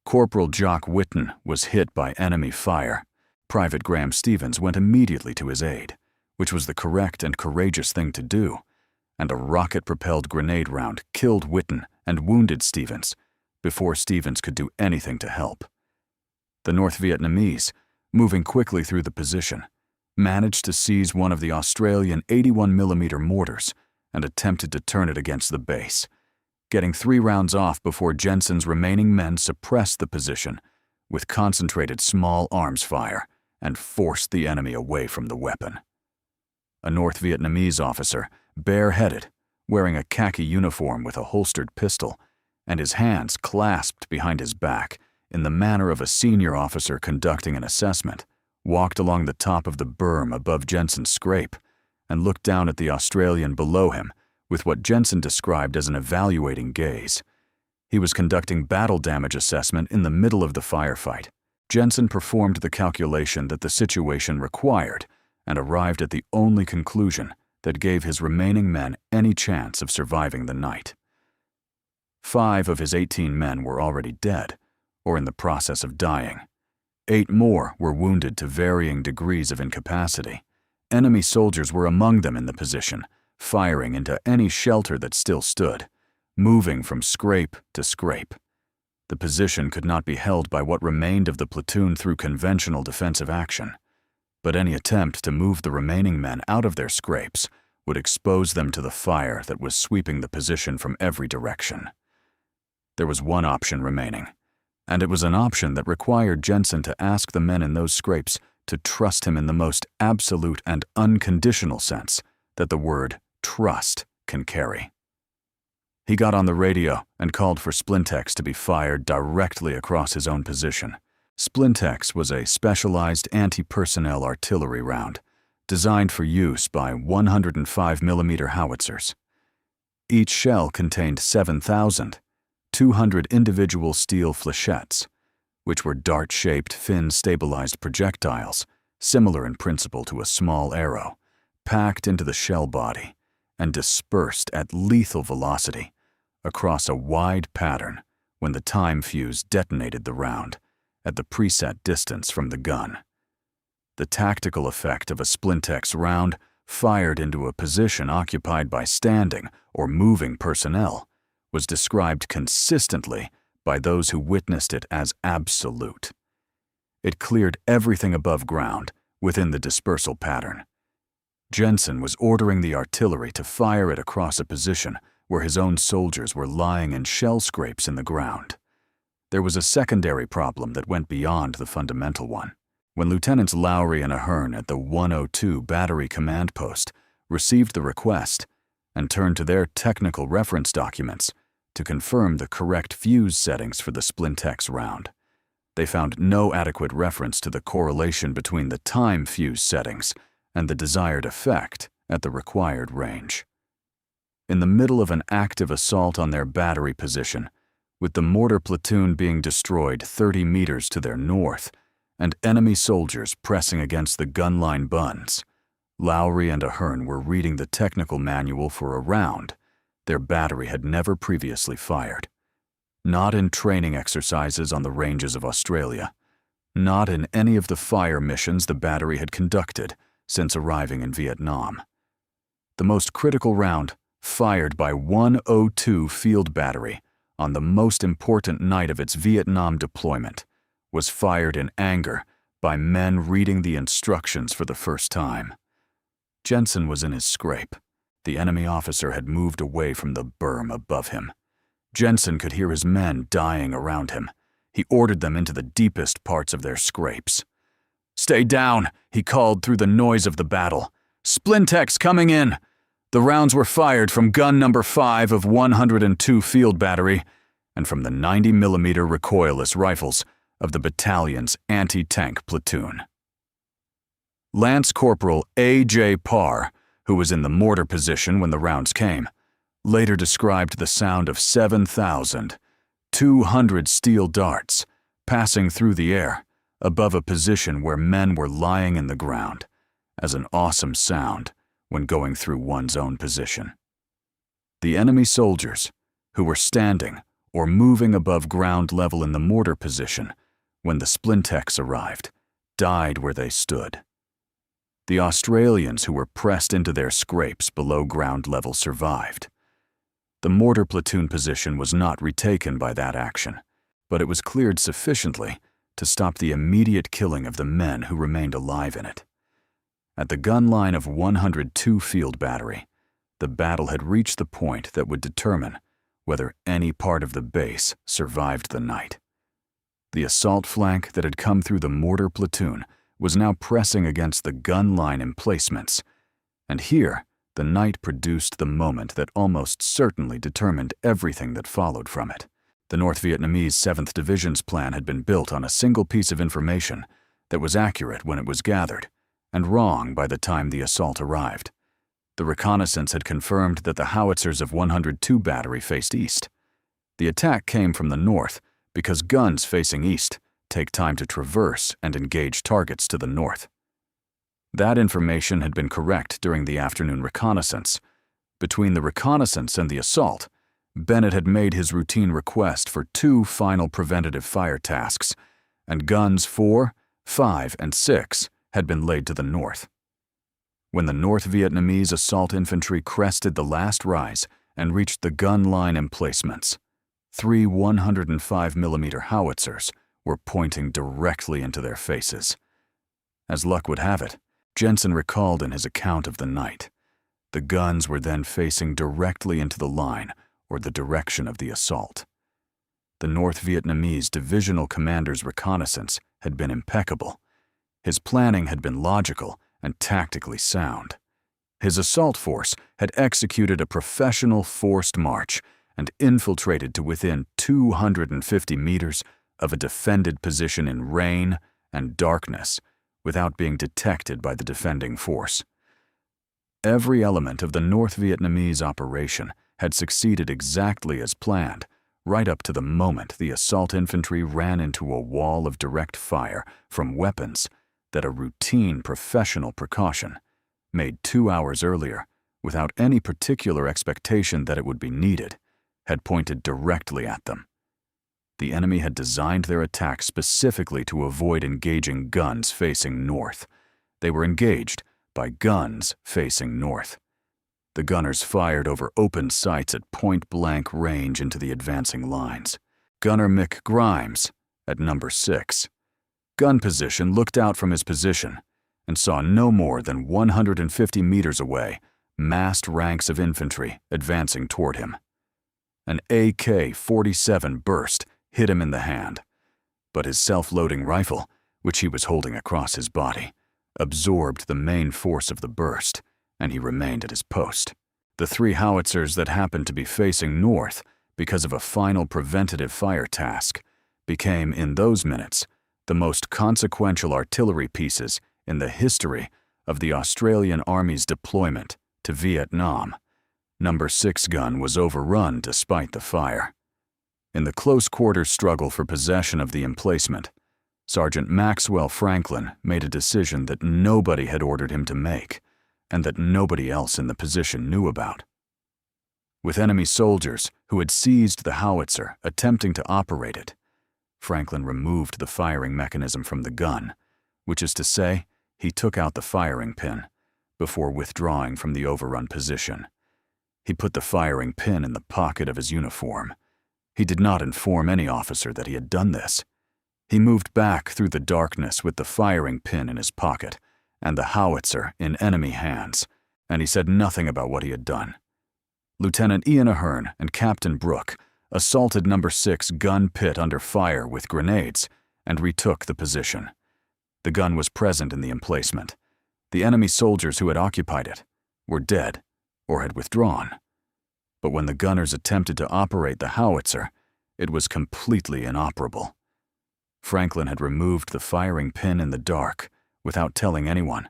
Corporal Jock Whitten was hit by enemy fire. Private Graham Stevens went immediately to his aid, which was the correct and courageous thing to do, and a rocket-propelled grenade round killed Whitten and wounded Stevens before Stevens could do anything to help. The North Vietnamese, moving quickly through the position, managed to seize one of the Australian 81mm mortars and attempted to turn it against the base, getting 3 rounds off before Jensen's remaining men suppressed the position with concentrated small arms fire and forced the enemy away from the weapon. A North Vietnamese officer, bareheaded, wearing a khaki uniform with a holstered pistol, and his hands clasped behind his back in the manner of a senior officer conducting an assessment, walked along the top of the berm above Jensen's scrape and looked down at the Australian below him with what Jensen described as an evaluating gaze. He was conducting battle damage assessment in the middle of the firefight. Jensen performed the calculation that the situation required and arrived at the only conclusion that gave his remaining men any chance of surviving the night. 5 of his 18 men were already dead, or in the process of dying. 8 more were wounded to varying degrees of incapacity. Enemy soldiers were among them in the position, firing into any shelter that still stood, moving from scrape to scrape. The position could not be held by what remained of the platoon through conventional defensive action, but any attempt to move the remaining men out of their scrapes would expose them to the fire that was sweeping the position from every direction. There was one option remaining, and it was an option that required Jensen to ask the men in those scrapes to trust him in the most absolute and unconditional sense that the word trust can carry. He got on the radio and called for Splintex to be fired directly across his own position. Splintex was a specialized anti-personnel artillery round designed for use by 105mm howitzers. Each shell contained 7,200 individual steel flechettes, which were dart-shaped, fin-stabilized projectiles, similar in principle to a small arrow, packed into the shell body and dispersed at lethal velocity across a wide pattern when the time fuse detonated the round at the preset distance from the gun. The tactical effect of a Splintex round fired into a position occupied by standing or moving personnel was described consistently by those who witnessed it as absolute. It cleared everything above ground within the dispersal pattern. Jensen was ordering the artillery to fire it across a position where his own soldiers were lying in shell scrapes in the ground. There was a secondary problem that went beyond the fundamental one. When Lieutenants Lowry and Ahern at the 102 Battery Command Post received the request and turned to their technical reference documents to confirm the correct fuse settings for the Splintex round, they found no adequate reference to the correlation between the time fuse settings and the desired effect at the required range. In the middle of an active assault on their battery position, with the mortar platoon being destroyed 30 meters to their north and enemy soldiers pressing against the gunline bunds, Lowry and Ahern were reading the technical manual for a round their battery had never previously fired. Not in training exercises on the ranges of Australia, not in any of the fire missions the battery had conducted since arriving in Vietnam. The most critical round, fired by 102 Field Battery on the most important night of its Vietnam deployment, was fired in anger by men reading the instructions for the first time. Jensen was in his scrape. The enemy officer had moved away from the berm above him. Jensen could hear his men dying around him. He ordered them into the deepest parts of their scrapes. "Stay down," he called through the noise of the battle. "Splintex coming in." The rounds were fired from gun number 5 of 102 Field Battery and from the 90mm recoilless rifles of the battalion's anti-tank platoon. Lance Corporal A.J. Parr, who was in the mortar position when the rounds came, later described the sound of 7,200 steel darts passing through the air above a position where men were lying in the ground as an awesome sound when going through one's own position. The enemy soldiers, who were standing or moving above ground level in the mortar position when the Splintex arrived, died where they stood. The Australians who were pressed into their scrapes below ground level survived. The mortar platoon position was not retaken by that action, but it was cleared sufficiently to stop the immediate killing of the men who remained alive in it. At the gun line of 102 Field Battery, the battle had reached the point that would determine whether any part of the base survived the night. The assault flank that had come through the mortar platoon was now pressing against the gun line emplacements, and here the night produced the moment that almost certainly determined everything that followed from it. The North Vietnamese 7th Division's plan had been built on a single piece of information that was accurate when it was gathered, and wrong by the time the assault arrived. The reconnaissance had confirmed that the howitzers of 102 Battery faced east. The attack came from the north because guns facing east take time to traverse and engage targets to the north. That information had been correct during the afternoon reconnaissance. Between the reconnaissance and the assault, Bennett had made his routine request for 2 final preventative fire tasks, and guns 4, 5, and 6 had been laid to the north. When the North Vietnamese assault infantry crested the last rise and reached the gun line emplacements, 3 105mm howitzers were pointing directly into their faces. As luck would have it, Jensen recalled in his account of the night, the guns were then facing directly into the line or the direction of the assault. The North Vietnamese divisional commander's reconnaissance had been impeccable. His planning had been logical and tactically sound. His assault force had executed a professional forced march and infiltrated to within 250 meters of a defended position in rain and darkness without being detected by the defending force. Every element of the North Vietnamese operation had succeeded exactly as planned, right up to the moment the assault infantry ran into a wall of direct fire from weapons that a routine professional precaution, made 2 hours earlier without any particular expectation that it would be needed, had pointed directly at them. The enemy had designed their attack specifically to avoid engaging guns facing north. They were engaged by guns facing north. The gunners fired over open sights at point-blank range into the advancing lines. Gunner Mick Grimes, at number 6, gun position, looked out from his position and saw no more than 150 meters away massed ranks of infantry advancing toward him. An AK-47 burst hit him in the hand, but his self-loading rifle, which he was holding across his body, absorbed the main force of the burst, and he remained at his post. The 3 howitzers that happened to be facing north because of a final preventative fire task became, in those minutes, the most consequential artillery pieces in the history of the Australian Army's deployment to Vietnam. Number 6 gun was overrun despite the fire. In the close-quarters struggle for possession of the emplacement, Sergeant Maxwell Franklin made a decision that nobody had ordered him to make, and that nobody else in the position knew about. With enemy soldiers who had seized the howitzer attempting to operate it, Franklin removed the firing mechanism from the gun, which is to say, he took out the firing pin before withdrawing from the overrun position. He put the firing pin in the pocket of his uniform. He did not inform any officer that he had done this. He moved back through the darkness with the firing pin in his pocket and the howitzer in enemy hands, and he said nothing about what he had done. Lieutenant Ian Ahern and Captain Brooke assaulted number 6 gun pit under fire with grenades and retook the position. The gun was present in the emplacement. The enemy soldiers who had occupied it were dead or had withdrawn. But when the gunners attempted to operate the howitzer, it was completely inoperable. Franklin had removed the firing pin in the dark without telling anyone,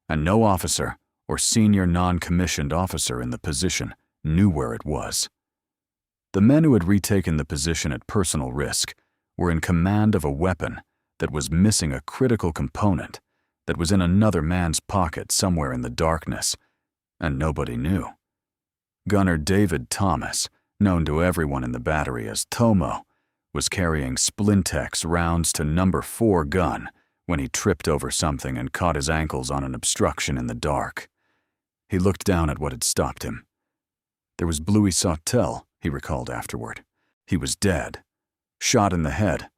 and no officer or senior non-commissioned officer in the position knew where it was. The men who had retaken the position at personal risk were in command of a weapon that was missing a critical component that was in another man's pocket somewhere in the darkness, and nobody knew. Gunner David Thomas, known to everyone in the battery as Tomo, was carrying Splintex rounds to number 4 gun when he tripped over something and caught his ankles on an obstruction in the dark. He looked down at what had stopped him. There was Bluey Sawtell, he recalled afterward. He was dead, shot in the head,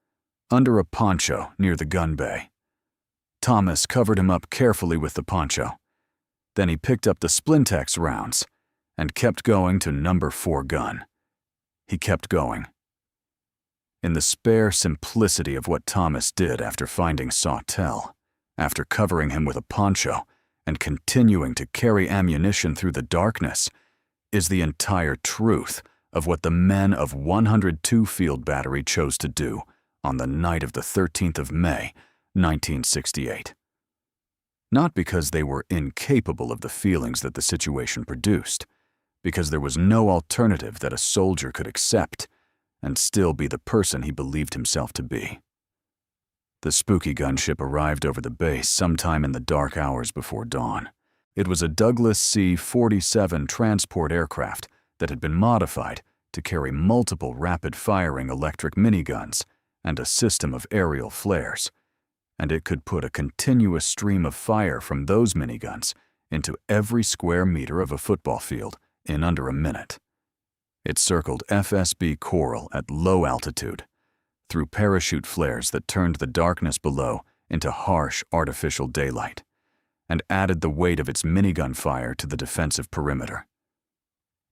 under a poncho near the gun bay. Thomas covered him up carefully with the poncho. Then he picked up the Splintex rounds and kept going to number 4 gun. He kept going. In the spare simplicity of what Thomas did after finding Sawtell, after covering him with a poncho and continuing to carry ammunition through the darkness, is the entire truth of what the men of 102 Field Battery chose to do on the night of the 13th of May, 1968. Not because they were incapable of the feelings that the situation produced, because there was no alternative that a soldier could accept and still be the person he believed himself to be. The spooky gunship arrived over the base sometime in the dark hours before dawn. It was a Douglas C-47 transport aircraft that had been modified to carry multiple rapid-firing electric miniguns and a system of aerial flares, and it could put a continuous stream of fire from those miniguns into every square meter of a football field in under a minute. It circled FSB Coral at low altitude, through parachute flares that turned the darkness below into harsh artificial daylight, and added the weight of its minigun fire to the defensive perimeter.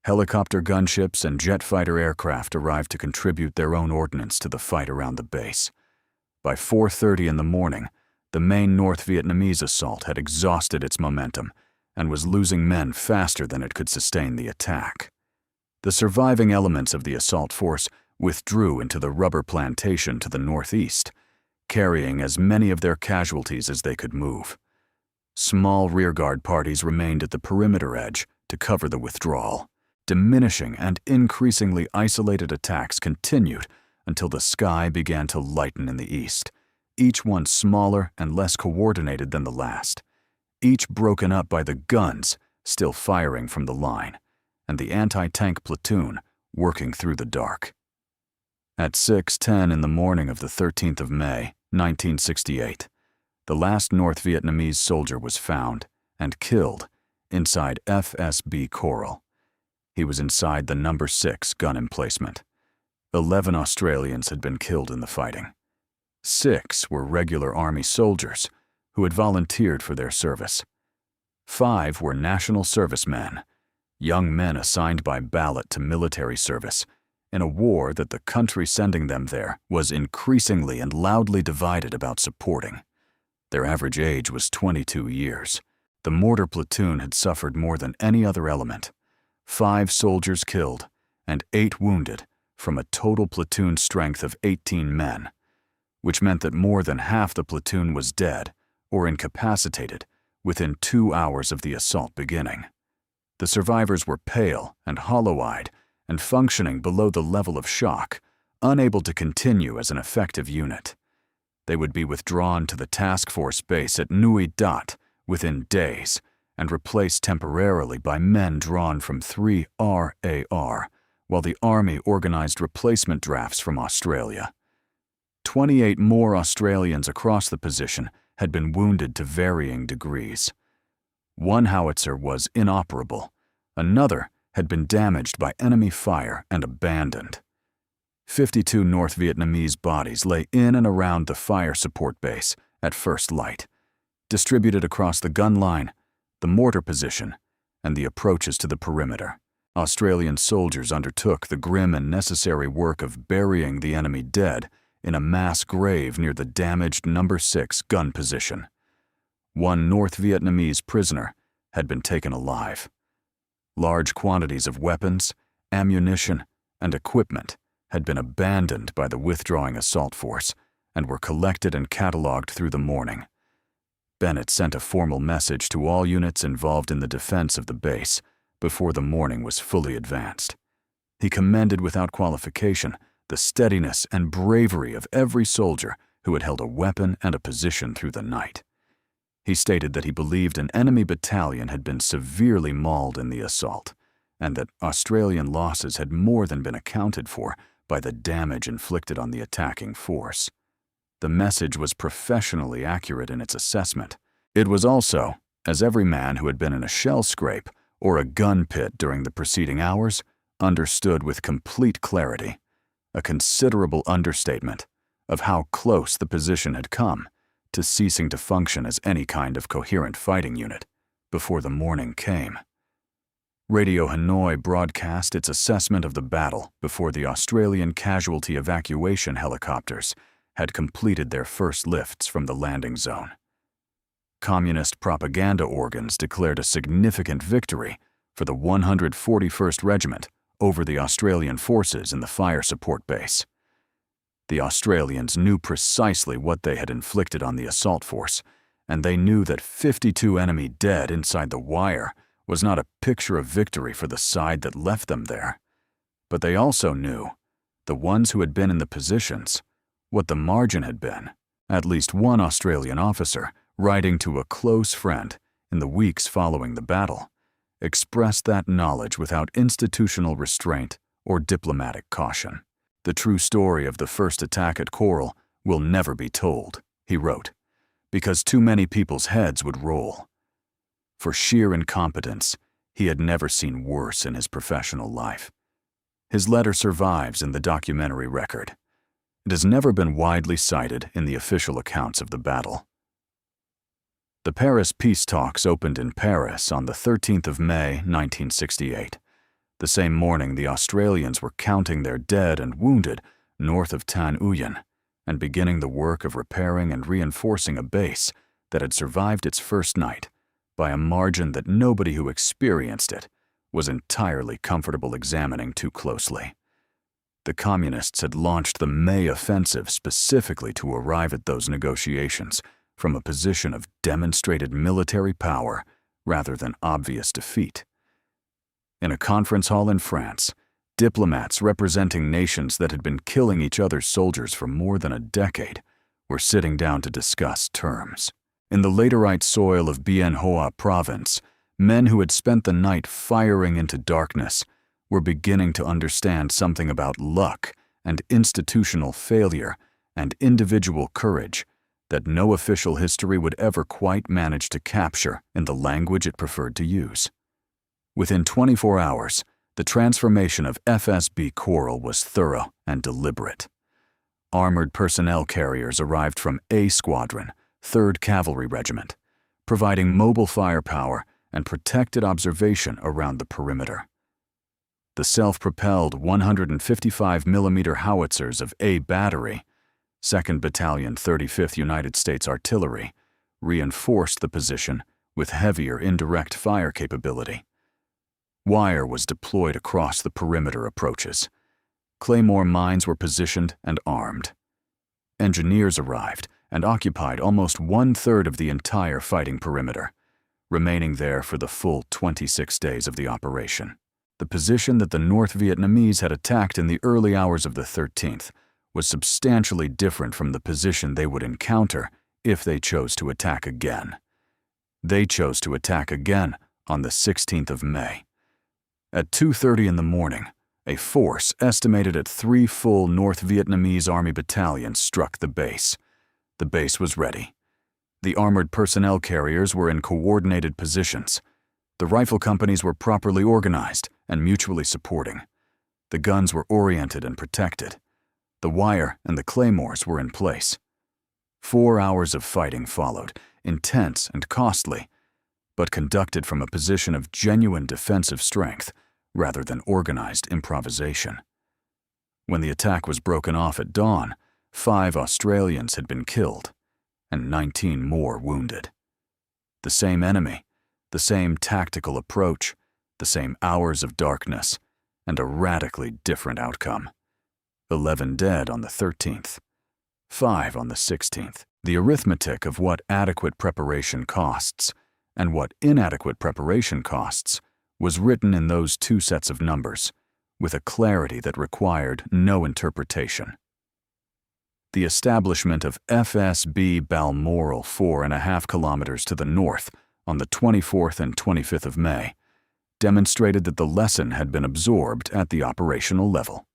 Helicopter gunships and jet fighter aircraft arrived to contribute their own ordnance to the fight around the base. By 4:30 in the morning, the main North Vietnamese assault had exhausted its momentum and was losing men faster than it could sustain the attack. The surviving elements of the assault force withdrew into the rubber plantation to the northeast, carrying as many of their casualties as they could move. Small rearguard parties remained at the perimeter edge to cover the withdrawal. Diminishing and increasingly isolated attacks continued until the sky began to lighten in the east, each one smaller and less coordinated than the last, each broken up by the guns still firing from the line, and the anti-tank platoon working through the dark. At 6:10 in the morning of the 13th of May, 1968, the last North Vietnamese soldier was found and killed inside FSB Coral. He was inside the number 6 gun emplacement. 11 Australians had been killed in the fighting. 6 were regular Army soldiers who had volunteered for their service. 5 were national servicemen, young men assigned by ballot to military service in a war that the country sending them there was increasingly and loudly divided about supporting. Their average age was 22 years. The mortar platoon had suffered more than any other element. 5 soldiers killed and 8 wounded from a total platoon strength of 18 men, which meant that more than half the platoon was dead or incapacitated within 2 hours of the assault beginning. The survivors were pale and hollow-eyed and functioning below the level of shock, unable to continue as an effective unit. They would be withdrawn to the task force base at Nui Dat within days and replaced temporarily by men drawn from 3 RAR, while the Army organized replacement drafts from Australia. 28 more Australians across the position had been wounded to varying degrees. One howitzer was inoperable. Another had been damaged by enemy fire and abandoned. 52 North Vietnamese bodies lay in and around the fire support base at first light, distributed across the gun line, the mortar position, and the approaches to the perimeter. Australian soldiers undertook the grim and necessary work of burying the enemy dead in a mass grave near the damaged number 6 gun position. One North Vietnamese prisoner had been taken alive. Large quantities of weapons, ammunition, and equipment had been abandoned by the withdrawing assault force and were collected and catalogued through the morning. Bennett sent a formal message to all units involved in the defense of the base before the morning was fully advanced. He commended without qualification the steadiness and bravery of every soldier who had held a weapon and a position through the night. He stated that he believed an enemy battalion had been severely mauled in the assault, and that Australian losses had more than been accounted for by the damage inflicted on the attacking force. The message was professionally accurate in its assessment. It was also, as every man who had been in a shell scrape or a gun pit during the preceding hours understood with complete clarity, a considerable understatement of how close the position had come to ceasing to function as any kind of coherent fighting unit before the morning came. Radio Hanoi broadcast its assessment of the battle before the Australian casualty evacuation helicopters had completed their first lifts from the landing zone. Communist propaganda organs declared a significant victory for the 141st Regiment over the Australian forces in the fire support base. The Australians knew precisely what they had inflicted on the assault force and they knew that 52 enemy dead inside the wire was not a picture of victory for the side that left them there. But they also knew, the ones who had been in the positions, what the margin had been. At least one Australian officer, writing to a close friend in the weeks following the battle, expressed that knowledge without institutional restraint or diplomatic caution. "The true story of the first attack at Coral will never be told," he wrote, "because too many people's heads would roll." For sheer incompetence, he had never seen worse in his professional life. His letter survives in the documentary record. It has never been widely cited in the official accounts of the battle. The Paris peace talks opened in Paris on the 13th of May, 1968. The same morning, the Australians were counting their dead and wounded north of Tan Uyên and beginning the work of repairing and reinforcing a base that had survived its first night by a margin that nobody who experienced it was entirely comfortable examining too closely. The Communists had launched the May offensive specifically to arrive at those negotiations from a position of demonstrated military power rather than obvious defeat. In a conference hall in France, diplomats representing nations that had been killing each other's soldiers for more than a decade were sitting down to discuss terms. In the laterite soil of Bien Hoa Province, men who had spent the night firing into darkness were beginning to understand something about luck and institutional failure and individual courage that no official history would ever quite manage to capture in the language it preferred to use. Within 24 hours, the transformation of FSB Coral was thorough and deliberate. Armored personnel carriers arrived from A Squadron, 3rd Cavalry Regiment, providing mobile firepower and protected observation around the perimeter. The self-propelled 155mm howitzers of A Battery, 2nd Battalion 35th United States Artillery, reinforced the position with heavier indirect fire capability. Wire was deployed across the perimeter approaches. Claymore mines were positioned and armed. Engineers arrived and occupied almost 1/3 of the entire fighting perimeter, remaining there for the full 26 days of the operation. The position that the North Vietnamese had attacked in the early hours of the 13th was substantially different from the position they would encounter if they chose to attack again. They chose to attack again on the 16th of May. At 2:30 in the morning, a force estimated at 3 full North Vietnamese Army battalions struck the base. The base was ready. The armored personnel carriers were in coordinated positions. The rifle companies were properly organized and mutually supporting. The guns were oriented and protected. The wire and the claymores were in place. 4 hours of fighting followed, intense and costly, but conducted from a position of genuine defensive strength rather than organized improvisation. When the attack was broken off at dawn, 5 Australians had been killed and 19 more wounded. The same enemy, the same tactical approach, the same hours of darkness, and a radically different outcome. 11 dead on the 13th, 5 on the 16th. The arithmetic of what adequate preparation costs and what inadequate preparation costs was written in those 2 sets of numbers with a clarity that required no interpretation. The establishment of FSB Balmoral 4.5 kilometers to the north on the 24th and 25th of May demonstrated that the lesson had been absorbed at the operational level.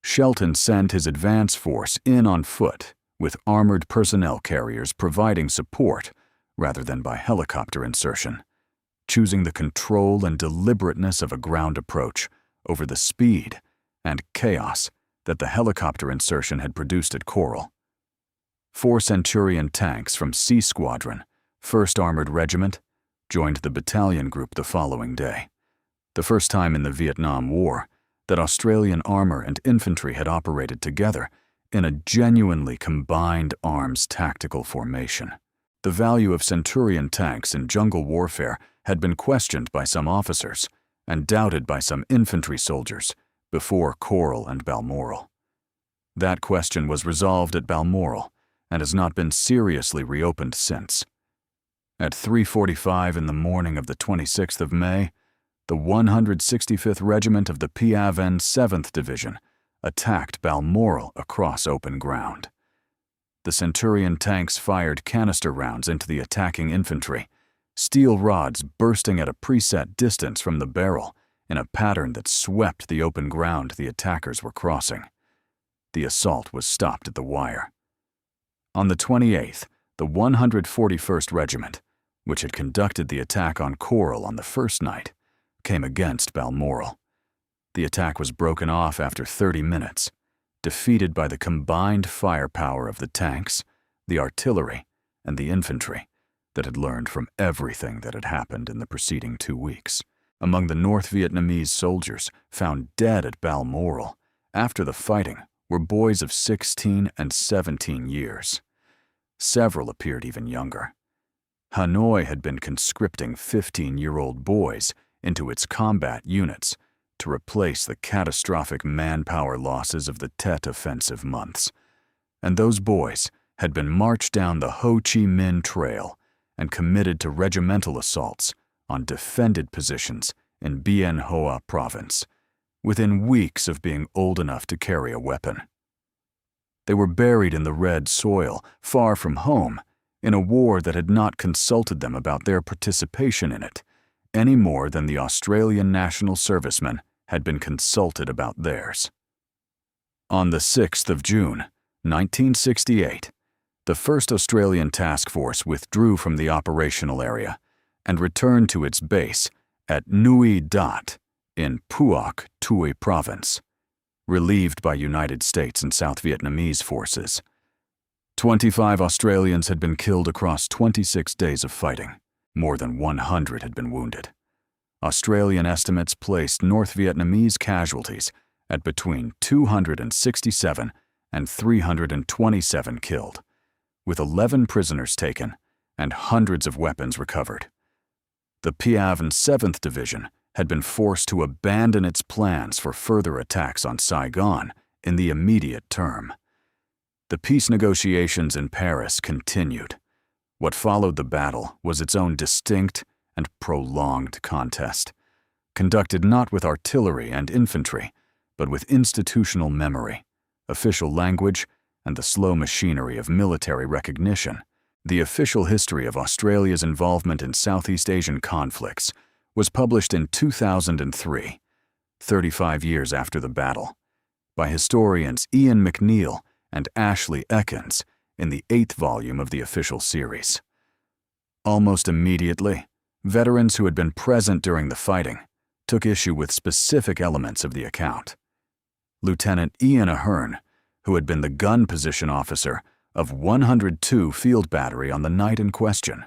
Shelton sent his advance force in on foot with armored personnel carriers providing support rather than by helicopter insertion, choosing the control and deliberateness of a ground approach over the speed and chaos that the helicopter insertion had produced at Coral. 4 Centurion tanks from C Squadron, 1st Armored Regiment, joined the battalion group the following day, the first time in the Vietnam War that Australian armor and infantry had operated together in a genuinely combined arms tactical formation. The value of Centurion tanks in jungle warfare had been questioned by some officers and doubted by some infantry soldiers before Coral and Balmoral. That question was resolved at Balmoral and has not been seriously reopened since. At 3:45 in the morning of the 26th of May, the 165th Regiment of the PAVN 7th Division attacked Balmoral across open ground. The Centurion tanks fired canister rounds into the attacking infantry, steel rods bursting at a preset distance from the barrel in a pattern that swept the open ground the attackers were crossing. The assault was stopped at the wire. On the 28th, the 141st Regiment, which had conducted the attack on Coral on the first night, came against Balmoral. The attack was broken off after 30 minutes, defeated by the combined firepower of the tanks, the artillery, and the infantry that had learned from everything that had happened in the preceding 2 weeks. Among the North Vietnamese soldiers found dead at Balmoral after the fighting were boys of 16 and 17 years. Several appeared even younger. Hanoi had been conscripting 15-year-old boys into its combat units to replace the catastrophic manpower losses of the Tet offensive months. And those boys had been marched down the Ho Chi Minh Trail and committed to regimental assaults on defended positions in Bien Hoa Province, within weeks of being old enough to carry a weapon. They were buried in the red soil, far from home, in a war that had not consulted them about their participation in it, any more than the Australian national servicemen had been consulted about theirs. On the 6th of June, 1968, the 1st Australian Task Force withdrew from the operational area and returned to its base at Nui Dat in Phuoc Tuy Province, relieved by United States and South Vietnamese forces. 25 Australians had been killed across 26 days of fighting. More than 100 had been wounded. Australian estimates placed North Vietnamese casualties at between 267 and 327 killed, with 11 prisoners taken and hundreds of weapons recovered. The PAVN 7th Division had been forced to abandon its plans for further attacks on Saigon in the immediate term. The peace negotiations in Paris continued. What followed the battle was its own distinct and prolonged contest, conducted not with artillery and infantry, but with institutional memory, official language, and the slow machinery of military recognition. The official history of Australia's involvement in Southeast Asian conflicts was published in 2003, 35 years after the battle, by historians Ian McNeill and Ashley Ekins in the 8th volume of the official series. Almost immediately, veterans who had been present during the fighting took issue with specific elements of the account. Lieutenant Ian Ahern, who had been the gun position officer of 102 Field Battery on the night in question,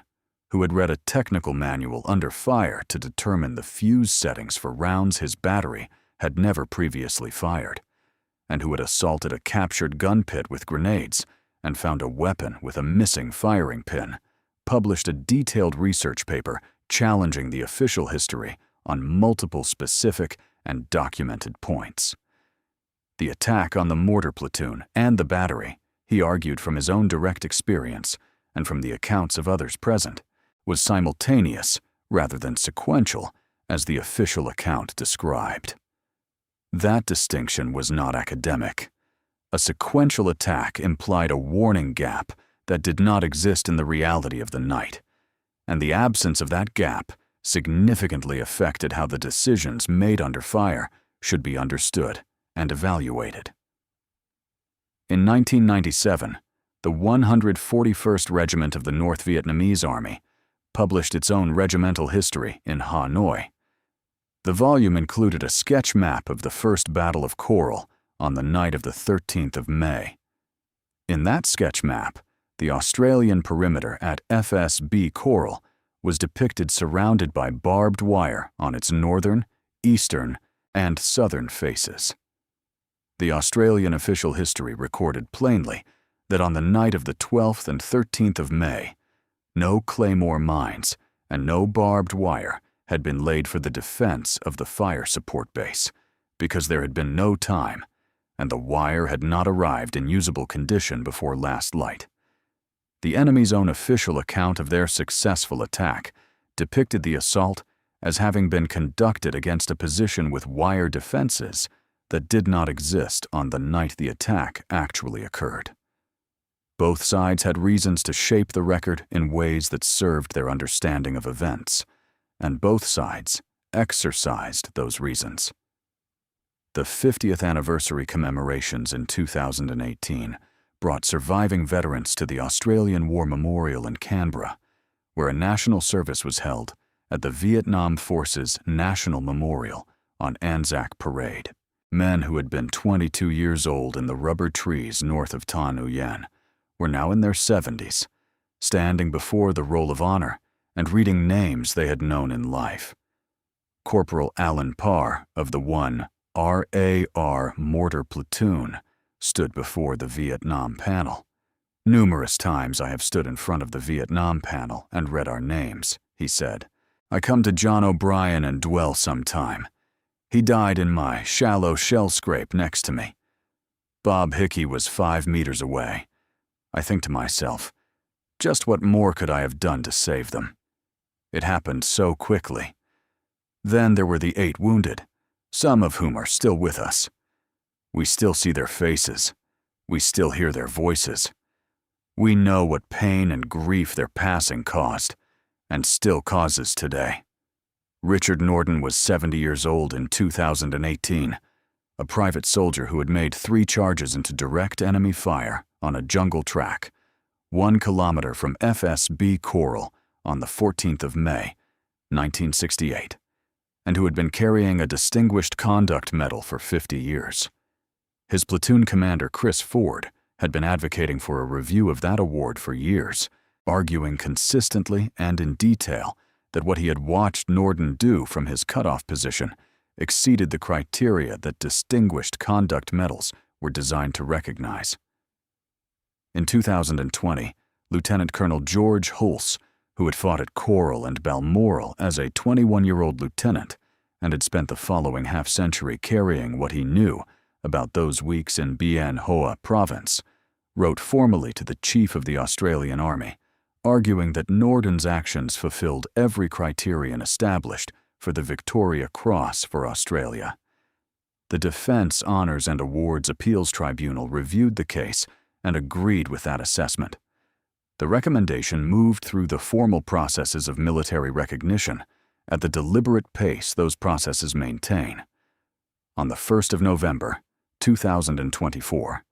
who had read a technical manual under fire to determine the fuse settings for rounds his battery had never previously fired, and who had assaulted a captured gun pit with grenades and found a weapon with a missing firing pin, published a detailed research paper challenging the official history on multiple specific and documented points. The attack on the mortar platoon and the battery, he argued from his own direct experience and from the accounts of others present, was simultaneous rather than sequential, as the official account described. That distinction was not academic. A sequential attack implied a warning gap that did not exist in the reality of the night, and the absence of that gap significantly affected how the decisions made under fire should be understood and evaluated. In 1997, the 141st Regiment of the North Vietnamese Army published its own regimental history in Hanoi. The volume included a sketch map of the First Battle of Coral on the night of the 13th of May. In that sketch map, the Australian perimeter at FSB Coral was depicted surrounded by barbed wire on its northern, eastern, and southern faces. The Australian official history recorded plainly that on the night of the 12th and 13th of May, no claymore mines and no barbed wire had been laid for the defense of the fire support base, because there had been no time, and the wire had not arrived in usable condition before last light. The enemy's own official account of their successful attack depicted the assault as having been conducted against a position with wire defenses that did not exist on the night the attack actually occurred. Both sides had reasons to shape the record in ways that served their understanding of events, and both sides exercised those reasons. The 50th anniversary commemorations in 2018 brought surviving veterans to the Australian War Memorial in Canberra, where a national service was held at the Vietnam Forces National Memorial on Anzac Parade. Men who had been 22 years old in the rubber trees north of Ta Nguyen were now in their 70s, standing before the Roll of Honor and reading names they had known in life. Corporal Alan Parr of the 1 RAR Mortar Platoon stood before the Vietnam panel. "Numerous times I have stood in front of the Vietnam panel and read our names," he said. "I come to John O'Brien and dwell some time. He died in my shallow shell scrape next to me. Bob Hickey was 5 meters away. I think to myself, just what more could I have done to save them? It happened so quickly. Then there were the 8 wounded, some of whom are still with us. We still see their faces. We still hear their voices. We know what pain and grief their passing caused, and still causes today." Richard Norden was 70 years old in 2018, a private soldier who had made 3 charges into direct enemy fire on a jungle track, 1 kilometer from FSB Coral on the 14th of May, 1968, and who had been carrying a Distinguished Conduct Medal for 50 years. His platoon commander, Chris Ford, had been advocating for a review of that award for years, arguing consistently and in detail that what he had watched Norden do from his cutoff position exceeded the criteria that Distinguished Conduct Medals were designed to recognize. In 2020, Lieutenant Colonel George Hulse, who had fought at Coral and Balmoral as a 21-year-old lieutenant and had spent the following half-century carrying what he knew about those weeks in Bien Hoa Province, wrote formally to the Chief of the Australian Army, arguing that Norden's actions fulfilled every criterion established for the Victoria Cross for Australia. The Defence Honours and Awards Appeals Tribunal reviewed the case and agreed with that assessment. The recommendation moved through the formal processes of military recognition at the deliberate pace those processes maintain. On the 1st of November, 2024,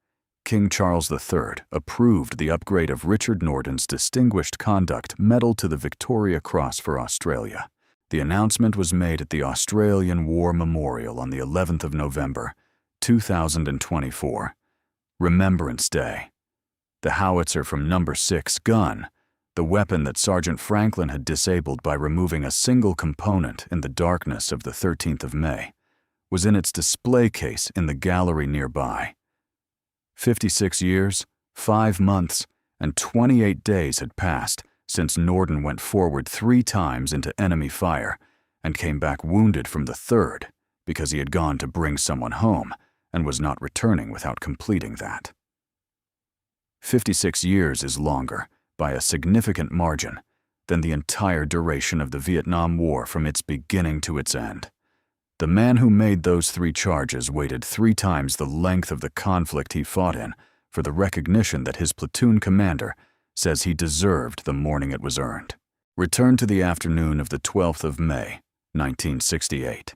King Charles III approved the upgrade of Richard Norden's Distinguished Conduct Medal to the Victoria Cross for Australia. The announcement was made at the Australian War Memorial on the 11th of November, 2024, Remembrance Day. The howitzer from No. 6 gun, the weapon that Sergeant Franklin had disabled by removing a single component in the darkness of the 13th of May, was in its display case in the gallery nearby. 56 years, 5 months, and 28 days had passed since Norden went forward 3 times into enemy fire and came back wounded from the 3rd because he had gone to bring someone home and was not returning without completing that. 56 years is longer, by a significant margin, than the entire duration of the Vietnam War from its beginning to its end. The man who made those 3 charges waited 3 times the length of the conflict he fought in for the recognition that his platoon commander says he deserved the morning it was earned. Return to the afternoon of the 12th of May, 1968,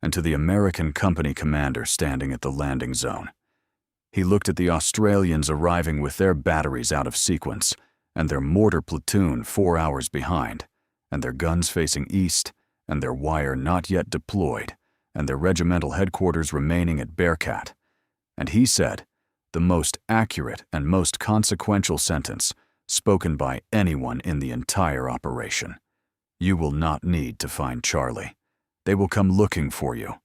and to the American company commander standing at the landing zone. He looked at the Australians arriving with their batteries out of sequence and their mortar platoon 4 hours behind, and their guns facing east, and their wire not yet deployed, and their regimental headquarters remaining at Bearcat. And he said, the most accurate and most consequential sentence spoken by anyone in the entire operation. "You will not need to find Charlie. They will come looking for you."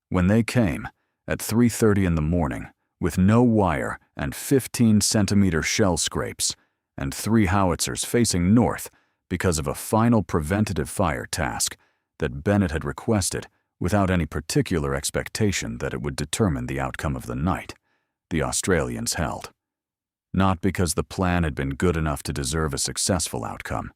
When they came, at 3:30 in the morning, with no wire and 15-centimeter shell scrapes, and 3 howitzers facing north because of a final preventative fire task that Bennett had requested without any particular expectation that it would determine the outcome of the night, the Australians held. Not because the plan had been good enough to deserve a successful outcome.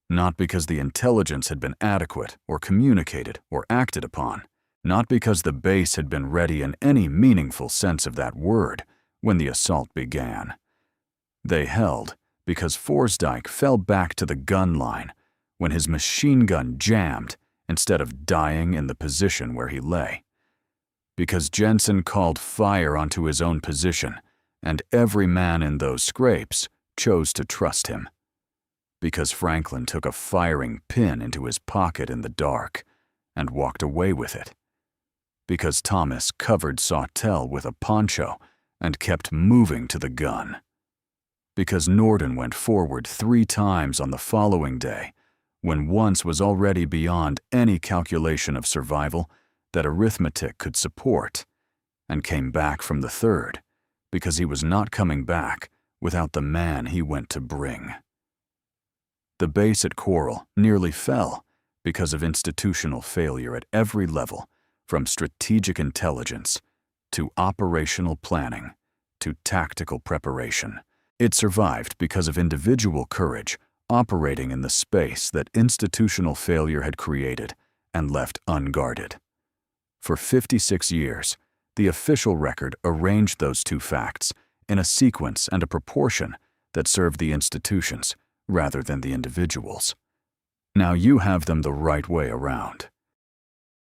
Not because the intelligence had been adequate or communicated or acted upon. Not because the base had been ready in any meaningful sense of that word when the assault began. They held because Forsdyke fell back to the gun line when his machine gun jammed instead of dying in the position where he lay. Because Jensen called fire onto his own position, and every man in those scrapes chose to trust him. Because Franklin took a firing pin into his pocket in the dark and walked away with it. Because Thomas covered Sawtell with a poncho and kept moving to the gun. Because Norden went forward 3 times on the following day, when once was already beyond any calculation of survival that arithmetic could support, and came back from the 3rd, because he was not coming back without the man he went to bring. The base at Coral nearly fell because of institutional failure at every level, from strategic intelligence to operational planning to tactical preparation. It survived because of individual courage operating in the space that institutional failure had created and left unguarded. For 56 years, the official record arranged those 2 facts in a sequence and a proportion that served the institutions rather than the individuals. Now you have them the right way around.